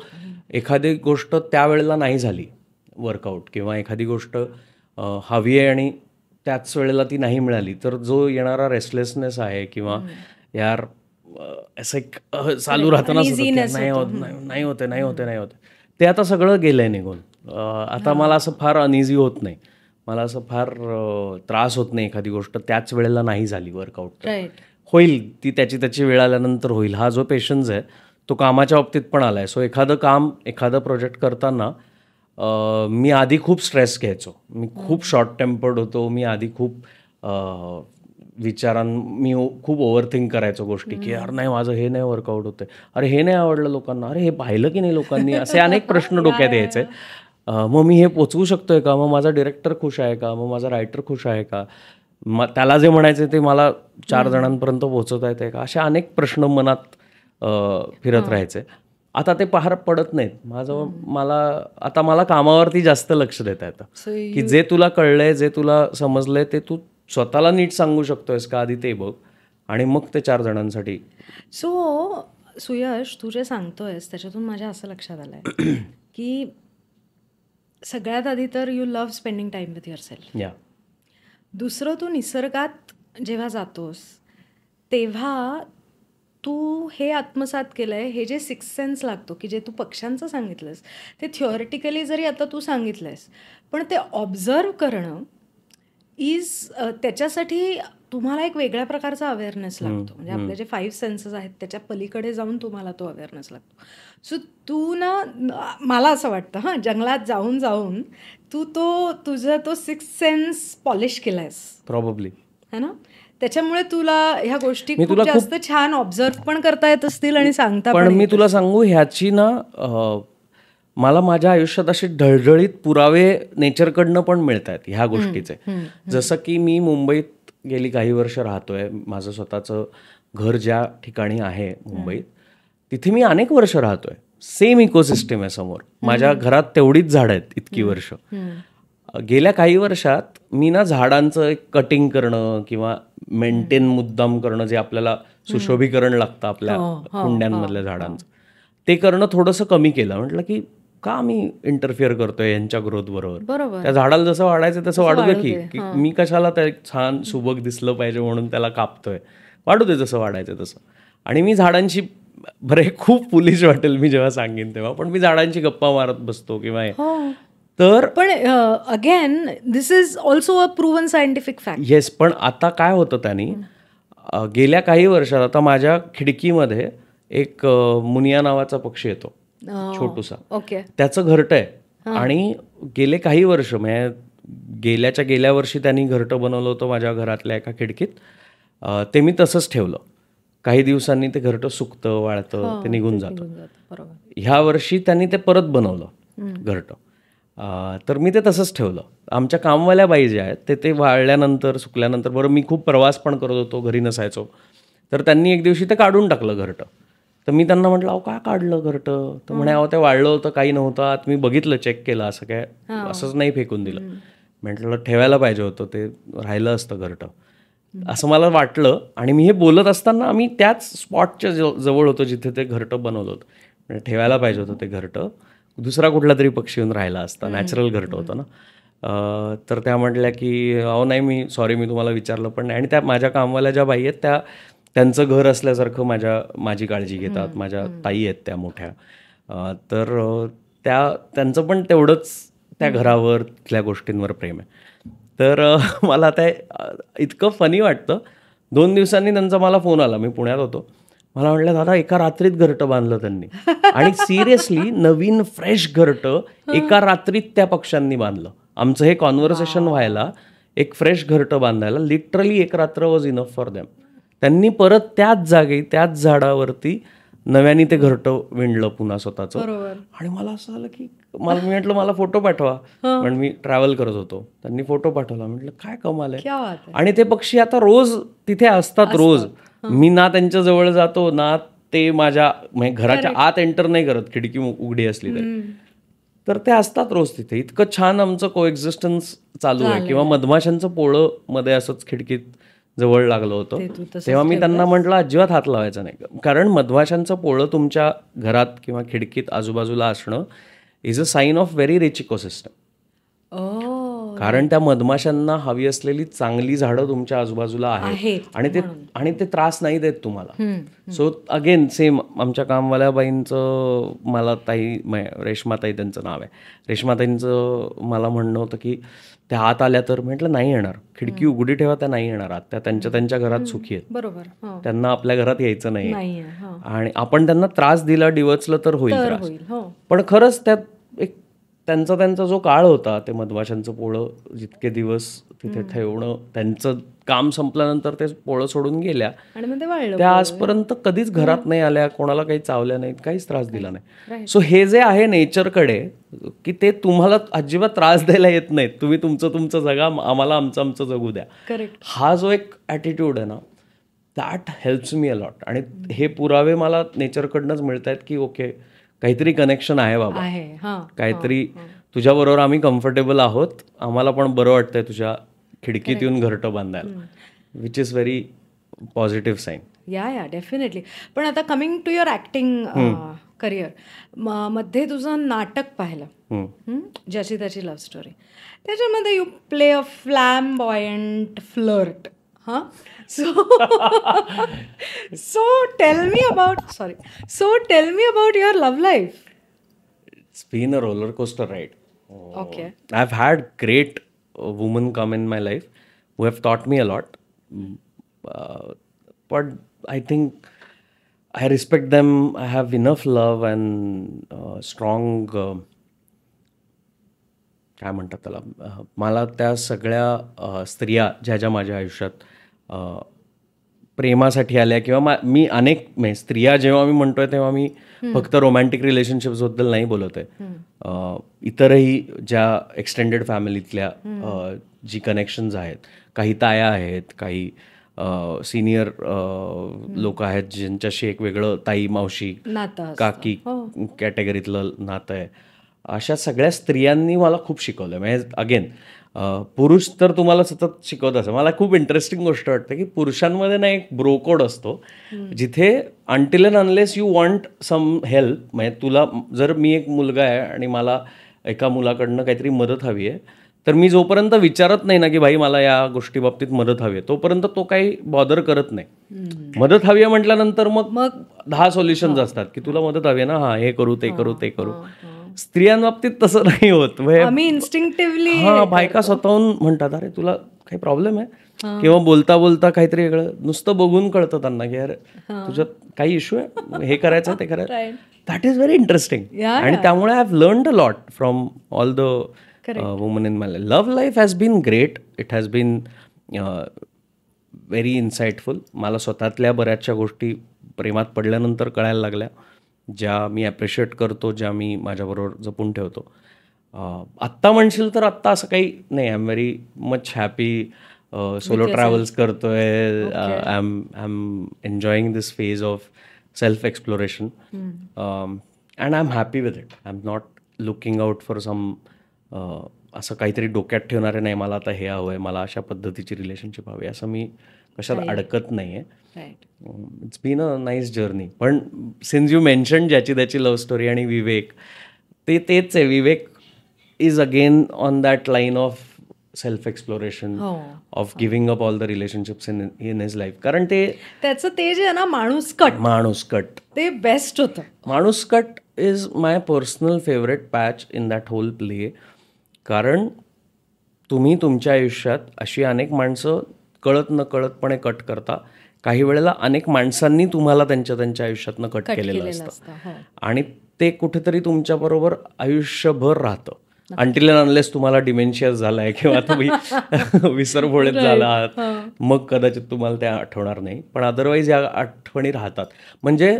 एखादी गोष्ट त्यावेळेला नाही झाली वर्कआउट, किंवा एखादी गोष्ट हवी आहे आणि त्याच वेळेला ती नाही मिळाली, तर जो येणारा रेस्टलेसनेस आहे किंवा यार असं एक चालू राहतं ना, नाही होते, ते आता सगळं गेलंय निघून. आता मला असं फार अनइझी होत नाही, मला असं फार त्रास होत नाही एखादी गोष्ट त्याच वेळेला नाही झाली वर्कआउट. होईल ती त्याची वेळ आल्यानंतर होईल. हा जो पेशन्स आहे तो कामाच्या बाबतीत पण आलाय. सो एखादं प्रोजेक्ट करताना मी आधी खूप स्ट्रेस घ्यायचो, मी खूप शॉर्ट टेम्पर्ड होतो, मी आधी खूप मी खूप ओव्हरथिंक करायचो गोष्टी, की यार नाही माझं हे नाही वर्कआउट होतंय, अरे हे नाही आवडलं लोकांना, अरे हे पाहिलं की नाही लोकांनी, असे अनेक प्रश्न डोक्यात यायचे. मग मी हे पोचवू शकतोय का, मग माझा डिरेक्टर खुश आहे का, मग माझा रायटर खुश आहे का, त्याला जे म्हणायचं ते मला 4 जणांपर्यंत पोहोचवता येते का, असे अनेक प्रश्न मनात फिरत राहायचे. आता ते पार पडत नाहीत. मला कामावरती जास्त लक्ष देता येतं, की जे तुला कळलंय, जे तुला समजलंय ते तू स्वतःला नीट सांगू शकतोयस का, आधी ते बघ, आणि मग ते 4 जणांसाठी. सो सुयश, तू जे सांगतोयस त्याच्यातून माझ्या असं लक्षात आलंय की सगळ्यात आधी तर you love spending time with yourself. या. दुसरं, तू निसर्गात जेव्हा जातोस तेव्हा तू हे आत्मसात केलंय, हे जे 6th सेन्स लागतो, की जे तू पक्ष्यांचं सांगितलंस ते थिओरिटिकली जरी आता तू सांगितलंयस, पण ते ऑब्झर्व करणं त्याच्यासाठी तुम्हाला एक वेगळ्या प्रकारचा अवेअरनेस लागतो. म्हणजे आपले जे 5 सेन्सेस आहेत त्याच्या पलीकडे जाऊन तुम्हाला तो अवेअरनेस लागतो. सो तू मला असं वाटतं जंगलात जाऊन तू तुझा तो 6th सेन्स पॉलिश केलायस प्रॉबब्ली, है ना. त्याच्यामुळे तुला ह्या गोष्टी मी खूप तुला जास्त छान ऑब्झर्व पण करता येत असतील आणि सांगता पण मी तुला सांगू ह्याची ना मला माझ्या आयुष्यात असे ढळढळीत पुरावे नेचरकडनं पण मिळत आहेत ह्या गोष्टीचे. जसं की मी मुंबईत गेली काही वर्ष राहतोय, माझं स्वतःचं घर ज्या ठिकाणी आहे मुंबईत, तिथे मी अनेक वर्ष राहतोय. सेम इकोसिस्टम आहे समोर, माझ्या घरात तेवढीच झाडं आहेत इतकी वर्ष. गेल्या काही वर्षात मी ना झाडांचं कटिंग करणं किंवा मेंटेन मुद्दाम करणं, जे आपल्याला सुशोभीकरण लागतं आपल्या कुंड्यांमधल्या झाडांचं, ते करणं थोडंसं कमी केलं. म्हटलं की का मी इंटरफिअर करतोय यांच्या ग्रोथ बरोबर, त्या झाडाला जसं वाढायचं तसं वाढू दे की मी कशाला त्या छान सुबक दिसलं पाहिजे म्हणून त्याला कापतोय, वाढू दे जसं वाढायचं तसं. आणि मी झाडांची, बरं हे खूप पुलिश वाटेल मी जेव्हा सांगेन तेव्हा, पण मी झाडांची गप्पा मारत बसतो किंवा तर पण again this is also a proven scientific fact. Yes, पण आता काय होतं त्यांनी गेल्या काही वर्षात आता माझ्या खिडकीमध्ये एक मुनिया नावाचा पक्षी येतो, छोटूसा. ओके. त्याचं घरटं आहे आणि गेले काही वर्ष म्हणजे गेल्या वर्षी त्यांनी घरटं बनवलं होतं माझ्या घरातल्या एका खिडकीत. ते मी तसंच ठेवलं. काही दिवसांनी ते घरटं सुकतं, वाळतं, ते निघून जातं. ह्या वर्षी त्यांनी ते परत बनवलं घरटं. तर मी ते तसंच ठेवलं. आमच्या कामवाल्या बाई ज्या आहेत ते वाळल्यानंतर सुकल्यानंतर, बरं मी खूप प्रवास पण करत होतो, घरी नसायचो, तर त्यांनी एक दिवशी ते काढून टाकलं घरटं. तर मी त्यांना म्हटलं अहो काय काढलं घरटं? तर म्हणे अहो ते वाळलं होतं, काही नव्हतं आत, मी बघितलं, चेक केलं, असं काय असंच नाही फेकून दिलं. म्हटलं ठेवायला पाहिजे होतं, ते राहिलं असतं घरटं, असं मला वाटलं. आणि मी हे बोलत असताना आम्ही त्याच स्पॉटच्या जवळ होतो जिथे ते घरटं बनवलं होतं. म्हणजे ठेवायला पाहिजे होतं ते घरटं, दुसरा कुठला तरी पक्षी येऊन राहिला असता, नॅचरल घरटं होतं ना. तर त्या म्हटल्या की अहो नाही, मी तुम्हाला विचारलं पण नाही. आणि त्या माझ्या कामवाल्या ज्या बाई आहेत त्यांचं घर असल्यासारखं माझी काळजी घेतात. माझ्या ताई आहेत त्या मोठ्या, तर त्यांचं पण तेवढंच त्या घरावर, तिथल्या गोष्टींवर प्रेम आहे. तर मला आता इतकं फनी वाटतं. 2 दिवसांनी त्यांचा मला फोन आला, मी पुण्यात होतो. मला म्हटलं दादा एका रात्रीत घरटं बांधलं त्यांनी. आणि सिरियसली नवीन फ्रेश घरटं एका रात्रीत त्या पक्ष्यांनी बांधलं. आमचं हे कॉन्व्हर्सेशन व्हायला, एक फ्रेश घरटं बांधायला लिटरली एक रात्र वॉज इनफ फॉर देम. त्यांनी परत त्याच जागी, त्याच झाडावरती नव्याने ते घरटं विणलं पुन्हा स्वतःचं. आणि मला असं झालं की मी म्हटलं मला फोटो पाठवा, पण मी ट्रॅव्हल करत होतो. त्यांनी फोटो पाठवला. म्हटलं काय कमाल आहे. आणि ते पक्षी आता रोज तिथे असतात. रोज मी ना त्यांच्या जवळ जातो ना ते माझ्या घराच्या आत एंटर नाही करत, खिडकी उघडी असली तरी. तर ते असतात रोज तिथे. इतकं छान आमचं कोएक्झिस्टन्स चालू आहे. किंवा मधमाशांचं पोळं मध्ये असंच खिडकीत जवळ लागलं होतं, तेव्हा मी त्यांना म्हटलं अजिबात हात लावायचा नाही, कारण मधमाशांचं पोळं तुमच्या घरात किंवा खिडकीत आजूबाजूला असणं is a sine of very rich ecosystem. कारण त्या मधमाशांना हवी असलेली चांगली झाडं तुमच्या आजूबाजूला आहेत आणि ते त्रास नाही देत तुम्हाला. सो अगेन सेम आमच्या कामवाल्या बाईंचं, मला रेश्माताई त्यांचं नाव आहे, रेश्माताईंचं मला म्हणणं होतं की त्या आत आल्या तर म्हटलं नाही येणार, खिडकी उघडी ठेवा, त्या नाही येणार आत, त्या त्यांच्या घरात सुखी आहेत. बरोबर. त्यांना आपल्या घरात यायचं नाही. आणि आपण त्यांना त्रास दिला, डिवचलं तर होईल त्रास. पण खरंच त्यात एक त्यांचा जो काळ होता, ते मधमाशांचं पोळं जितके दिवस तिथे ठेवणं, त्यांचं काम संपल्यानंतर ते पोळं सोडून गेल्या, त्या आजपर्यंत कधीच घरात नाही आल्या, कोणाला काही चावल्या नाहीत, काहीच त्रास दिला नाही. सो हे जे आहे नेचरकडे, की ते तुम्हाला अजिबात त्रास द्यायला येत नाहीत, तुम्ही तुमचं जगा, आम्हाला आमचं जगू द्या, हा जो एक ॲटिट्यूड आहे ना, that helps me a lot. आणि हे पुरावे मला नेचरकडनंच मिळत आहेत की ओके, काहीतरी कनेक्शन आहे बाबा, काहीतरी तुझ्याबरोबर आम्ही कम्फर्टेबल आहोत, आम्हाला पण बरं वाटतंय तुझ्या खिडकीत येऊन घरटं बांधायला, which is very positive sign. Yeah definitely. पण आता coming to your acting career, मध्ये तुझं नाटक पाहिलं, ज्याची त्याची लव्ह स्टोरी, त्याच्यामध्ये you play a flamboyant flirt. So tell me about your love life. It's been a roller coaster ride. Okay. I've had great women come in my life who have taught me a lot. But I think I respect them. I have enough love and strong काय म्हणतात त्याला, मला त्या सगळ्या स्त्रिया ज्या माझ्या आयुष्यात प्रेमासाठी आल्या किंवा मी अनेक स्त्रिया जेव्हा मी म्हणतोय तेव्हा मी फक्त रोमॅन्टिक रिलेशनशिप्सबद्दल नाही बोलत आहे. इतरही ज्या एक्सटेंडेड फॅमिलीतल्या जी कनेक्शन्स आहेत, काही ताया आहेत, काही सिनियर लोक आहेत ज्यांच्याशी एक वेगळं ताई मावशी काकी कॅटेगरीतलं नातं आहे, अशा सगळ्या स्त्रियांनी मला खूप शिकवलं. म्हणजे अगेन पुरुष तर तुम्हाला सतत शिकवत असं. मला खूप इंटरेस्टिंग गोष्ट वाटते की पुरुषांमध्ये ना एक ब्रोकोड असतो जिथे until and unless you want some help, म्हणजे तुला जर मी एक मुलगा आहे आणि मला एका मुलाकडनं काहीतरी मदत हवी आहे, तर मी जोपर्यंत विचारत नाही ना की भाई मला या गोष्टी बाबतीत मदत हवी आहे, तोपर्यंत तो काही बॉदर करत नाही. मदत हवी आहे म्हटल्यानंतर मग 10 सोल्युशन्स असतात की तुला मदत हवी आहे ना, हा हे करू ते करू ते करू. स्त्रियांबाबतीत तसं नाही होत. बायका स्वतःहून म्हणतात अरे तुला काही प्रॉब्लेम आहे, किंवा बोलता बोलता काहीतरी वेगळं नुसतं बघून कळतं त्यांना की अरे तुझ्यात काही इश्यू आहे, हे करायचं ते करायचं. That is very interesting. आणि त्यामुळे I have learned a lot from all the woman in my life. Love life has been great. It has been very insightful. मला स्वतःतल्या बऱ्याचशा गोष्टी प्रेमात पडल्यानंतर कळायला लागल्या, ज्या मी ॲप्रिशिएट करतो, ज्या मी माझ्याबरोबर जपून ठेवतो. आत्ता म्हणशील तर आत्ता असं काही नाही. I am very much happy. Solo travels करतोय. I am enjoying this phase of self exploration and I am happy with it. I am not looking out for some असं काहीतरी डोक्यात ठेवणारे नाही मला आता हे हवं आहे, मला अशा पद्धतीची रिलेशनशिप हवी, असं मी कशात अडकत नाही आहे. It's been a nice journey. पण सिन्स यू मेन्शन ज्याची त्याची लव्ह स्टोरी आणि विवेक, तेच आहे. Vivek is again on that line of self exploration, of giving up all the relationships in his life. कारण त्याचं ते जे आहे ना माणूस कट ते बेस्ट होतं. Manus cut is my personal favourite patch in that whole play. कारण तुम्ही तुमच्या आयुष्यात अशी अनेक माणसं कळत न कळतपणे कट करता. काही वेळेला अनेक माणसांनी तुम्हाला त्यांच्या आयुष्यातनं कट केलेलं असतं आणि ते कुठेतरी तुमच्याबरोबर आयुष्यभर राहतं. अनटिल अँड अनलेस तुम्हाला डिमेन्शिया झाला आहे किंवा तुम्ही विसरभोळेत झाला आहात, मग कदाचित तुम्हाला त्या आठवणार नाही. पण अदरवाईज या आठवणी राहतात. म्हणजे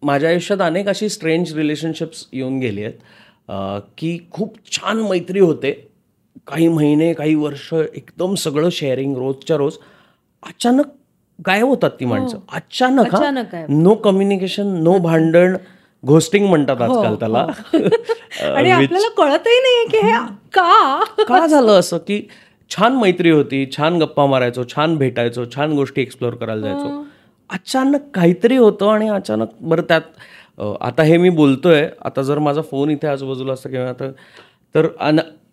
माझ्या आयुष्यात अनेक अशी स्ट्रेंज रिलेशनशिप्स येऊन गेली आहेत की खूप छान मैत्री होते, काही महिने काही वर्ष एकदम सगळं शेअरिंग रोजच्या रोज, अचानक गायब होतात ती माणसं. अचानक नो कम्युनिकेशन, नो भांडण, घोस्टिंग म्हणतात आजकाल त्याला. आणि आपल्याला कळतही नाहीये की हे का झालं असं, की छान मैत्री होती, छान गप्पा मारायचो, छान भेटायचो, छान गोष्टी एक्सप्लोअर करायला जायचो, अचानक काहीतरी होतं आणि अचानक बरं त्यात आता हे मी बोलतोय, आता जर माझा फोन इथे आजूबाजूला असतं किंवा तर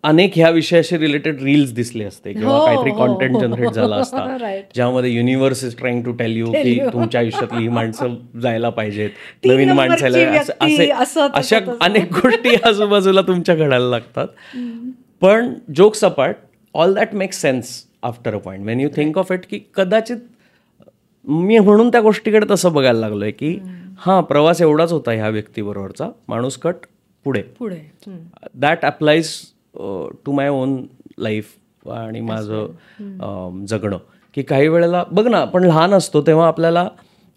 अनेक ह्या विषयाशी रिलेटेड रील्स दिसले असते किंवा काहीतरी कॉन्टेंट जनरेट झाला असता ज्यामध्ये universe is trying to tell you की तुमच्या आयुष्यातली ही माणसं जायला पाहिजेत, नवीन माणसाला, अशा अनेक गोष्टी आजूबाजूला तुमच्या घडायला लागतात. पण jokes apart, all that makes sense after a point Wien you think of it, की कदाचित मी म्हणून त्या गोष्टीकडे तसं बघायला लागलोय की हां, प्रवास एवढाच होता ह्या व्यक्तीबरोबरचा, माणूस कट पुढे. That applies to my own life आणि माझं जगणं. की काही वेळेला बघ ना, आपण लहान असतो तेव्हा आपल्याला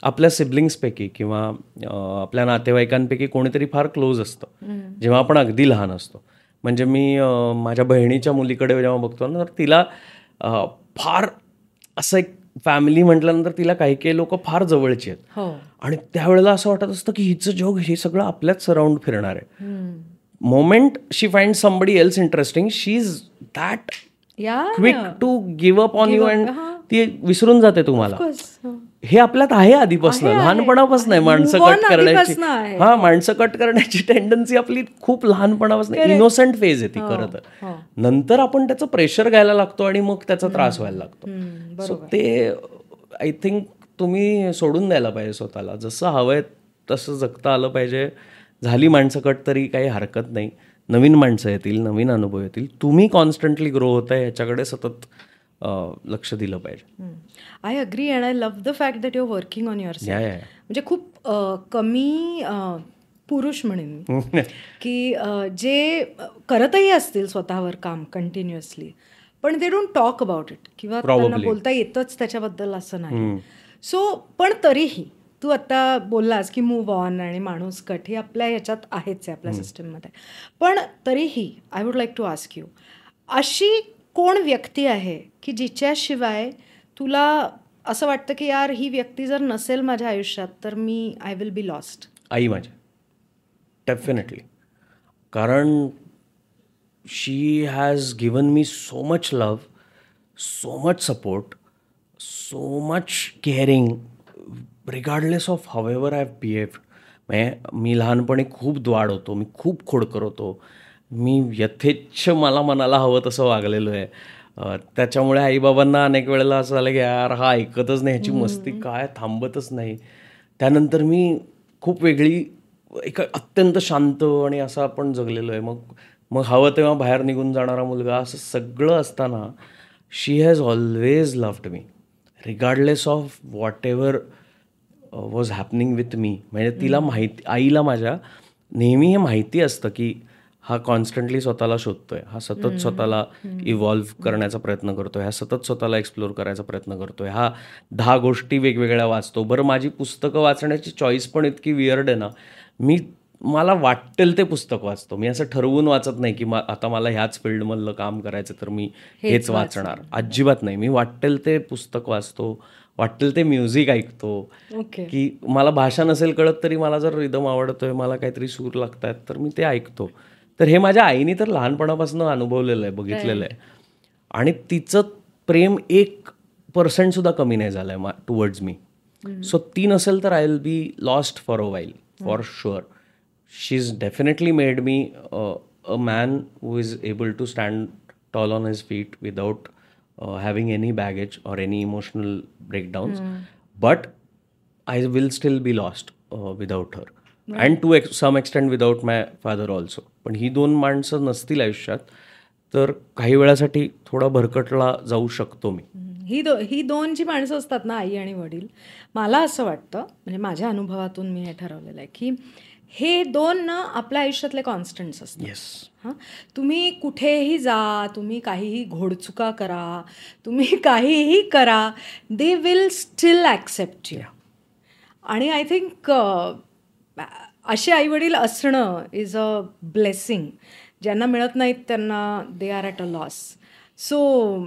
आपल्या सिबलिंग्सपैकी किंवा आपल्या नातेवाईकांपैकी कोणीतरी फार क्लोज असतं जेव्हा आपण अगदी लहान असतो. म्हणजे मी माझ्या बहिणीच्या मुलीकडे जेव्हा बघतो ना, तर तिला फार असं एक फॅमिली म्हटल्यानंतर तिला काही काही लोक फार जवळची आहेत आणि त्यावेळेला असं वाटत असतं की हिचं जग हे सगळं आपल्याच सराउंड फिरणार आहे. Moment she find somebody else interesting, she is that quick to give up on you and ती विसरून जाते तुम्हाला. हे आपल्यात आहे आधीपासून, लहानपणापासून आहे माणसं कट करण्याची. हा, माणसं कट करण्याची टेंडन्सी आपली खूप लहानपणापासून, इनोसंट फेज आहे ती खरं तर. नंतर आपण त्याचं प्रेशर घ्यायला लागतो आणि मग त्याचा त्रास व्हायला लागतो. सो ते आय थिंक तुम्ही सोडून द्यायला पाहिजे स्वतःला, जसं हवंय तसं जगता आलं पाहिजे. झाली माणसं कट तरी काही हरकत नाही, नवीन माणसं येतील, नवीन अनुभव येतील, तुम्ही कॉन्स्टंटली ग्रो होताय ह्याच्याकडे सतत लक्ष दिलं पाहिजे. I agree and I love the fact that you are working on your self. म्हणजे खूप कमी पुरुष म्हणेन की जे करतही असतील स्वतःवर काम कंटिन्युअसली, पण they don't talk about it किंवा त्यांना बोलता येतच त्याच्याबद्दल असं नाही. सो पण तरीही तू आता बोललास की मूव्ह ऑन आणि माणूस कट हे आपल्या ह्याच्यात आहेच आहे आपल्या सिस्टममध्ये. पण तरीही I would like to ask you, अशी कोण व्यक्ती आहे की जिच्याशिवाय तुला असं वाटतं की यार ही व्यक्ती जर नसेल माझ्या आयुष्यात तर मी आय विल बी लॉस्ट? आई माझ्या, डेफिनेटली. कारण she has given me so much love, so much support, so much caring, regardless of however I have behaved. मी लहानपणी खूप द्वाड होतो, मी खूप खोडकर होतो, मी यथेच्छ मला मनाला हवं तसं वागलेलो आहे. त्याच्यामुळे आईबाबांना अनेक वेळेला असं झालं की यार हा ऐकतच नाही, ह्याची मस्ती काय थांबतच नाही. त्यानंतर मी खूप वेगळी एक अत्यंत शांत आणि असं आपण जगलेलो आहे. मग हवं तेव्हा बाहेर निघून जाणारा मुलगा, असं सगळं असताना she has always loved me regardless of whatever was happening with me. म्हणजे तिला माहिती, आईला माझ्या नेहमी हे माहिती असतं की हा कॉन्स्टंटली स्वतःला शोधतोय, हा सतत स्वतःला इव्हॉल्व्ह करण्याचा प्रयत्न करतोय, हा सतत स्वतःला एक्सप्लोर करायचा प्रयत्न करतोय, हा 10 गोष्टी वेगवेगळ्या वाचतो. बरं, माझी पुस्तकं वाचण्याची चॉईस पण इतकी वियर्ड आहे ना, मला वाटेल ते पुस्तक वाचतो. मी असं ठरवून वाचत नाही की आता मला ह्याच फील्डमधलं काम करायचं तर मी हेच वाचणार, अजिबात नाही. मी वाटेल ते पुस्तक वाचतो, वाटेल ते म्युझिक ऐकतो. की मला भाषा नसेल कळत तरी मला जर रिदम आवडतोय, मला काहीतरी सूर लागतात तर मी ते ऐकतो. तर हे माझ्या आईने तर लहानपणापासून अनुभवलेलं आहे, बघितलेलं आहे. आणि तिचं प्रेम 1% सुद्धा कमी नाही झालं आहे टुवर्ड्स मी. सो ती नसेल तर I will be lost for a while, for sure. She is definitely made me a man who is able to stand tall on his feet without having any baggage or any emotional breakdowns. But I will still be lost without her. And to some extent without my father also. पण ही 2 माणसं नसतील आयुष्यात तर काही वेळासाठी थोडा भरकटला जाऊ शकतो मी. ही 2 जी माणसं असतात ना, आई आणि वडील, मला असं वाटतं, म्हणजे माझ्या अनुभवातून मी हे ठरवलेलं आहे की हे 2 ना आपल्या आयुष्यातले कॉन्स्टंट्स असतात. येस. हां, तुम्ही कुठेही जा, तुम्ही काहीही घोडचुका करा, तुम्ही काहीही करा, they will still accept you. आणि आय थिंक असे आईवडील असणं इज अ ब्लेसिंग. ज्यांना मिळत नाहीत त्यांना they are at a loss. So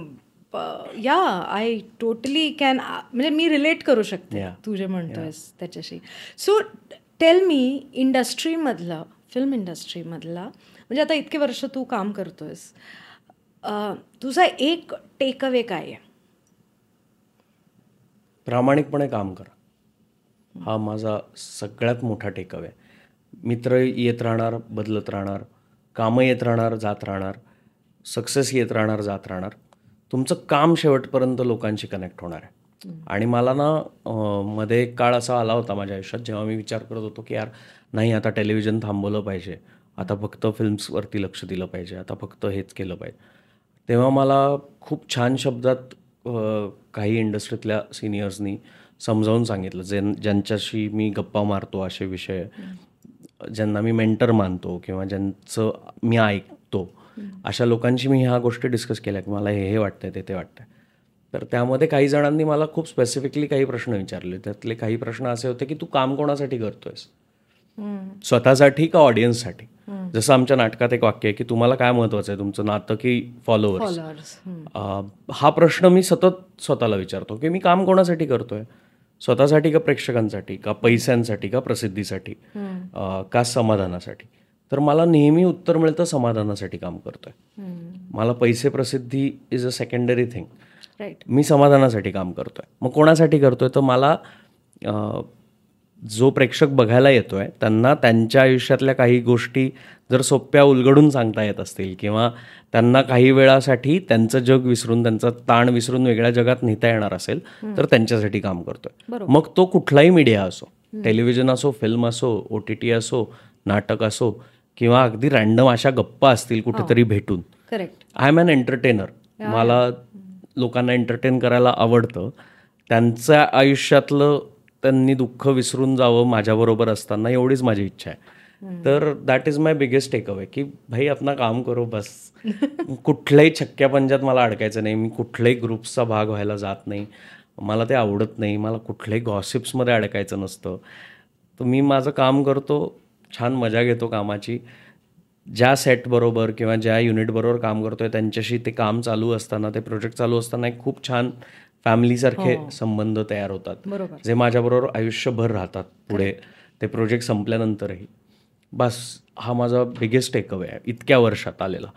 या आय टोटली कॅन, म्हणजे मी रिलेट करू शकते तू जे म्हणतोयस त्याच्याशी. सो टेल मी, इंडस्ट्रीमधलं, फिल्म इंडस्ट्रीमधला, म्हणजे आता इतके वर्ष तू काम करतोयस, तुझा एक टेक अवे काय आहे? प्रामाणिकपणे काम करा, हा माझा सगळ्यात मोठा टेक अवे आहे. मित्र येत राहणार, बदलत राहणार, कामं येत राहणार, जात राहणार, सक्सेस येत राहणार, जात राहणार. तुमचं काम शेवटपर्यंत लोकांशी कनेक्ट होणार आहे. आणि मला ना मध्ये एक काळ असा आला होता माझ्या आयुष्यात जेव्हा मी विचार करत होतो की यार नाही, आता टेलिव्हिजन थांबवलं पाहिजे, आता फक्त फिल्म्सवरती लक्ष दिलं पाहिजे, आता फक्त हेच केलं पाहिजे. तेव्हा मला खूप छान शब्दात काही इंडस्ट्रीतल्या सिनियर्सनी समजावून सांगितलं, ज्यांच्याशी मी गप्पा मारतो, असे विषय ज्यांना मी मेंटर मानतो किंवा ज्यांचं मी ऐकतो, अशा लोकांशी मी ह्या गोष्टी डिस्कस केल्या की मला हे वाटतंय, ते वाटतंय. तर त्यामध्ये काही जणांनी मला खूप स्पेसिफिकली काही प्रश्न विचारले. त्यातले काही प्रश्न असे होते की तू काम कोणासाठी करतोयस, स्वतःसाठी का ऑडियन्ससाठी? जसं आमच्या नाटकात एक वाक्य आहे की तुम्हाला काय महत्वाचं आहे, तुमचं नातं की फॉलोअर्स? हा प्रश्न मी सतत स्वतःला विचारतो की मी काम कोणासाठी करतोय, स्वतःसाठी का प्रेक्षकांसाठी, का पैशांसाठी, का प्रसिद्धीसाठी, का समाधानासाठी? तर मला नेहमी उत्तर मिळतं समाधानासाठी काम करतोय. मला पैसे प्रसिद्धी इज अ सेकंडरी थिंग. मी समाधानासाठी काम करतोय. मग कोणासाठी करतोय? तर मला जो प्रेक्षक बघायला येतोय त्यांना त्यांच्या आयुष्यातल्या काही गोष्टी जर सोप्या उलगडून सांगता येत असतील किंवा त्यांना काही वेळासाठी त्यांचं जग विसरून, त्यांचा ताण विसरून वेगळ्या जगात नेता येणार असेल तर त्यांच्यासाठी काम करतोय. मग तो कुठलाही मीडिया असो, टेलिव्हिजन असो, फिल्म असो, OTT असो, नाटक असो किंवा अगदी रँडम अशा गप्पा असतील कुठेतरी भेटून. I am an entertainer. मला लोकांना एंटरटेन करायला आवडतं. त्यांच्या आयुष्यातलं त्यांनी दुःख विसरून जावं माझ्याबरोबर असताना, एवढीच माझी इच्छा आहे. तर that is my biggest takeaway की भाई अपना काम करो बस. कुठल्याही छक्क्या पंजात मला अडकायचं नाही, मी कुठल्याही ग्रुप्सचा भाग व्हायला जात नाही, मला ते आवडत नाही, मला कुठल्याही गॉसिप्समध्ये अडकायचं नसतं. तर मी माझं काम करतो, छान मजा घेतो कामाची. ज्या सेटबरोबर किंवा ज्या युनिटबरोबर काम करतोय त्यांच्याशी ते काम चालू असताना, ते प्रोजेक्ट चालू असताना एक खूप छान फॅमिलीसारखे संबंध तयार होतात, जे माझ्याबरोबर आयुष्यभर राहतात पुढे ते प्रोजेक्ट संपल्यानंतरही. बस हा माझा बिगेस्ट टेकअवे आहे इतक्या वर्षात आलेला.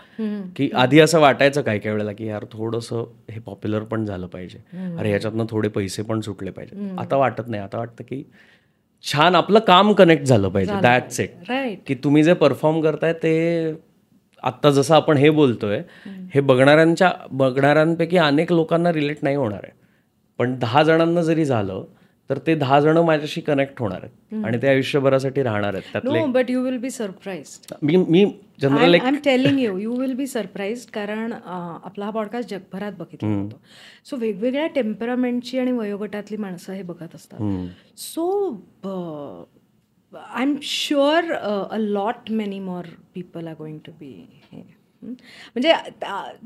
की आधी असं वाटायचं काही काही वेळेला की यार थोडंसं हे पॉप्युलर पण झालं पाहिजे, अरे ह्याच्यातनं थोडे पैसे पण सुटले पाहिजे. आता वाटत नाही, आता वाटतं की छान आपलं काम कनेक्ट झालं पाहिजे, दॅट्स इट. की तुम्ही जे परफॉर्म करताय ते आत्ता जसं आपण हे बोलतोय हे बघणाऱ्यांपैकी अनेक लोकांना रिलेट नाही होणार आहे, पण 10 जणांना जरी झालं तर ते 10 जण माझ्याशी कनेक्ट होणार आहेत आणि ते आयुष्यभरासाठी राहणार आहेत. त्यातले but you will be surprised. Me general I am telling you will be surprised. कारण आपला हा पॉडकास्ट जगभरात बघितला जातो. सो वेगवेगळ्या टेम्परामेंटची आणि वयोगटातली माणसं हे बघत असतात. So I am sure a lot many more people are going to be. म्हणजे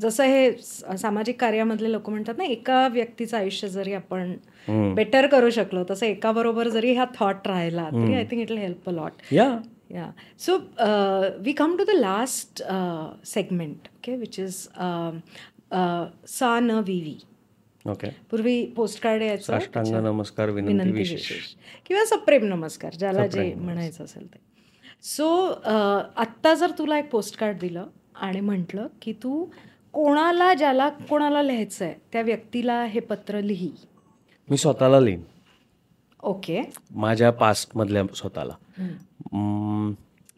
जसं हे सामाजिक कार्यामधले लोक म्हणतात ना, एका व्यक्तीचं आयुष्य जरी आपण बेटर करू शकलो, तसं एकाबरोबर जरी हा थॉट राहिला तरी I think it will help a lot. Yeah. So we come to the last segment, okay, which is सा न विवी. ओके. पूर्वी पोस्टकार्ड यायचं, साष्टांग नमस्कार, विनंती विशेष किंवा सप्रेम नमस्कार, ज्याला जे म्हणायचं असेल ते. सो आत्ता जर तुला एक पोस्टकार्ड दिलं आणि म्हटलं की तू ज्याला कोणाला लिहायचं आहे त्या व्यक्तीला हे पत्र लिही, मी स्वतःला लिहीन. ओके. माझ्या पास्टमधल्या स्वतःला.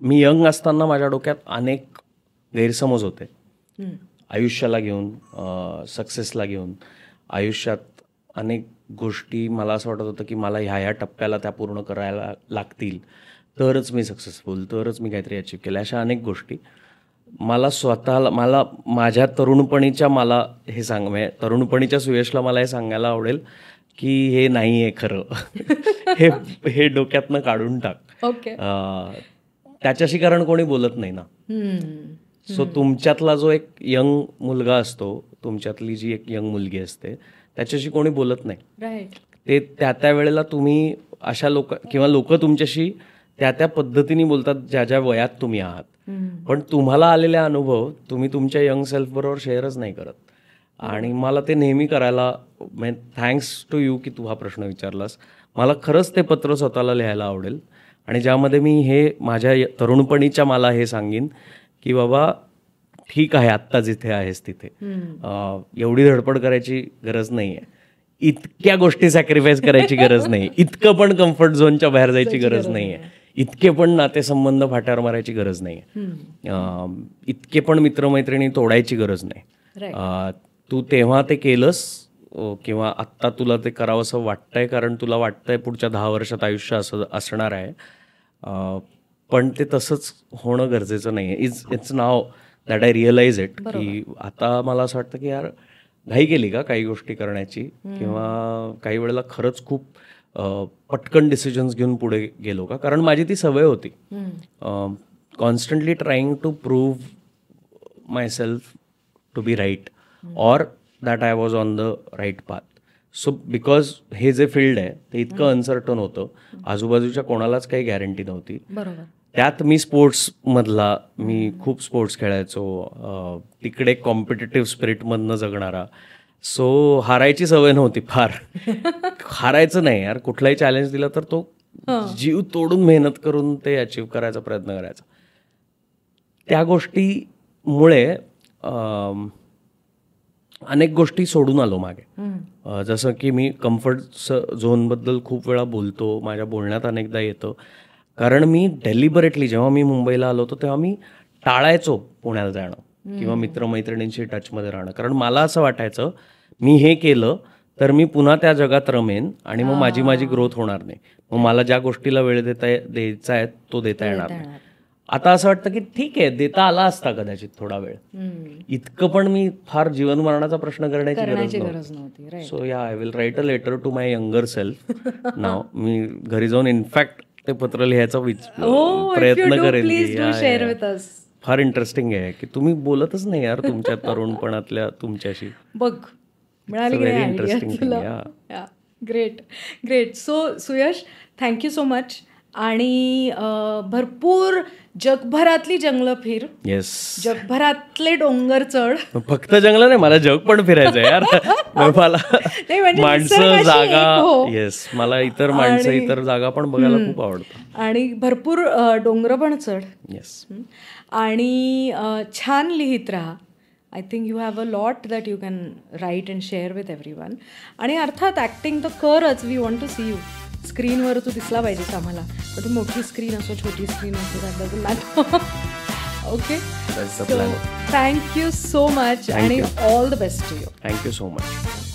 मी यंग असताना माझ्या डोक्यात अनेक गैरसमज होते आयुष्याला घेऊन, सक्सेसला घेऊन. आयुष्यात अनेक गोष्टी मला असं वाटत होतं की मला ह्या टप्प्याला त्या पूर्ण करायला लागतील तरच मी सक्सेसफुल, तरच मी काहीतरी अचीव केलं. अशा अनेक गोष्टी मला माझ्या तरुणपणीच्या तरुणपणीच्या सुयशला मला हे सांगायला आवडेल की हे नाही आहे खरं. हे डोक्यातनं काढून टाक. ओके. त्याच्याशी कारण कोणी बोलत नाही ना. सो तुमच्यातला जो एक यंग मुलगा असतो, तुमच्यातली जी एक यंग मुलगी असते, त्याच्याशी कोणी बोलत नाही. राईट. ते त्या वेळेला तुम्ही अशा लोक तुमच्याशी त्या पद्धतीने बोलतात ज्या वयात तुम्ही आहात, पण तुम्हाला आलेले अनुभव तुम्ही तुमच्या यंग सेल्फ बरोबर शेअरच नाही करत. आणि मला ते नेहमी करायला, थँक्स टू यू की तू हा प्रश्न विचारलास. मला खरंच ते पत्र स्वतःला लिहायला आवडेल आणि ज्यामध्ये मी हे माझ्या तरुणपणीच्या मला हे सांगेन की बाबा ठीक आहे, आत्ता जिथे आहेस तिथे एवढी धडपड करायची गरज नाही आहे, इतक्या गोष्टी सॅक्रिफाईस करायची गरज नाही, इतकं पण कम्फर्ट झोनच्या बाहेर जायची गरज नाही आहे, इतके पण नातेसंबंध फाट्यावर मारायची गरज नाही आहे, इतके पण मित्रमैत्रिणी तोडायची गरज नाही. तू तेव्हा ते केलंस किंवा आत्ता तुला ते करावंसं वाटतंय कारण तुला वाटतंय पुढच्या 10 वर्षात आयुष्य असणार आहे, पण ते तसंच होणं गरजेचं नाही आहे. It's now that I realize it की आता मला असं वाटतं की यार घाई केली का काही गोष्टी करण्याची, किंवा काही वेळेला खरंच खूप पटकन डिसिजन्स घेऊन पुढे गेलो का. कारण माझी ती सवय होती, constantly trying to prove my self to be right or that I was on the right path. So because हे जे फील्ड आहे ते इतकं अनसर्टन होतं, आजूबाजूच्या कोणालाच काही गॅरंटी नव्हती. त्यात मी स्पोर्ट्समधला, मी खूप स्पोर्ट्स खेळायचो, तिकडे कॉम्पिटिटिव्ह स्पिरिटमधनं जगणारा. सो हारायची सवय नव्हती फार. हारायचं नाही यार, कुठलाही चॅलेंज दिला तर तो जीव तोडून मेहनत करून ते अचीव्ह करायचा प्रयत्न करायचा. त्या गोष्टीमुळे अनेक गोष्टी सोडून आलो मागे. जसं की मी कम्फर्ट झोनबद्दल खूप वेळा बोलतो, माझ्या बोलण्यात अनेकदा येतं, कारण मी डेलिबरेटली जेव्हा मी मुंबईला आलो होतो तेव्हा मी टाळायचो पुण्याला जाणं किंवा मित्रमैत्रिणींशी टचमध्ये राहणं. कारण मला असं वाटायचं मी हे केलं तर मी पुन्हा त्या जगात रमेन आणि मग माझी ग्रोथ होणार नाही, मग मला ज्या गोष्टीला वेळ द्यायचा आहे तो देता येणार नाही. आता असं वाटतं की ठीक आहे, देता आला असता कदाचित थोडा वेळ, इतकं पण मी फार जीवन मरणाचा प्रश्न करण्याची गरज नव्हती. So I will write a letter to my younger self now. मी घरी जाऊन इनफॅक्ट ते पत्र लिहायचा Oh, प्रयत्न करेन प्लीज की. Do Yeah, share yeah. With us. फार इंटरेस्टिंग आहे की तुम्ही बोलतच नाही यार तुमच्या तरुणपणातल्या तुमच्याशी. बघ मिळाली की very नाही interesting idea thing, तुला? Great great. So Suyash, thank you so much. आणि भरपूर जगभरातली जंगलं फिर, येस. जगभरातले डोंगर चढ. फक्त जंगल नाही, मला जग पण फिरायचं आहे यार. मला नाही, म्हणजे माणसं, निसर्गाशी जागा, एक हो. येस, मला इतर माणसं, इतर जागा पण बघायला खूप आवडतं. आणि भरपूर डोंगर पण चढ. येस. आणि छान लिहित राहा. I think you have a lot that you can write and share with everyone. आणि अर्थात ॲक्टिंग तर करच. We want to see you स्क्रीनवर. तू दिसला पाहिजेस आम्हाला. मग ती मोठी स्क्रीन असो, छोटी स्क्रीन असो, that doesn't matter. Okay, That's the plan. Thank you so much आणि all the best to you. Thank you so much.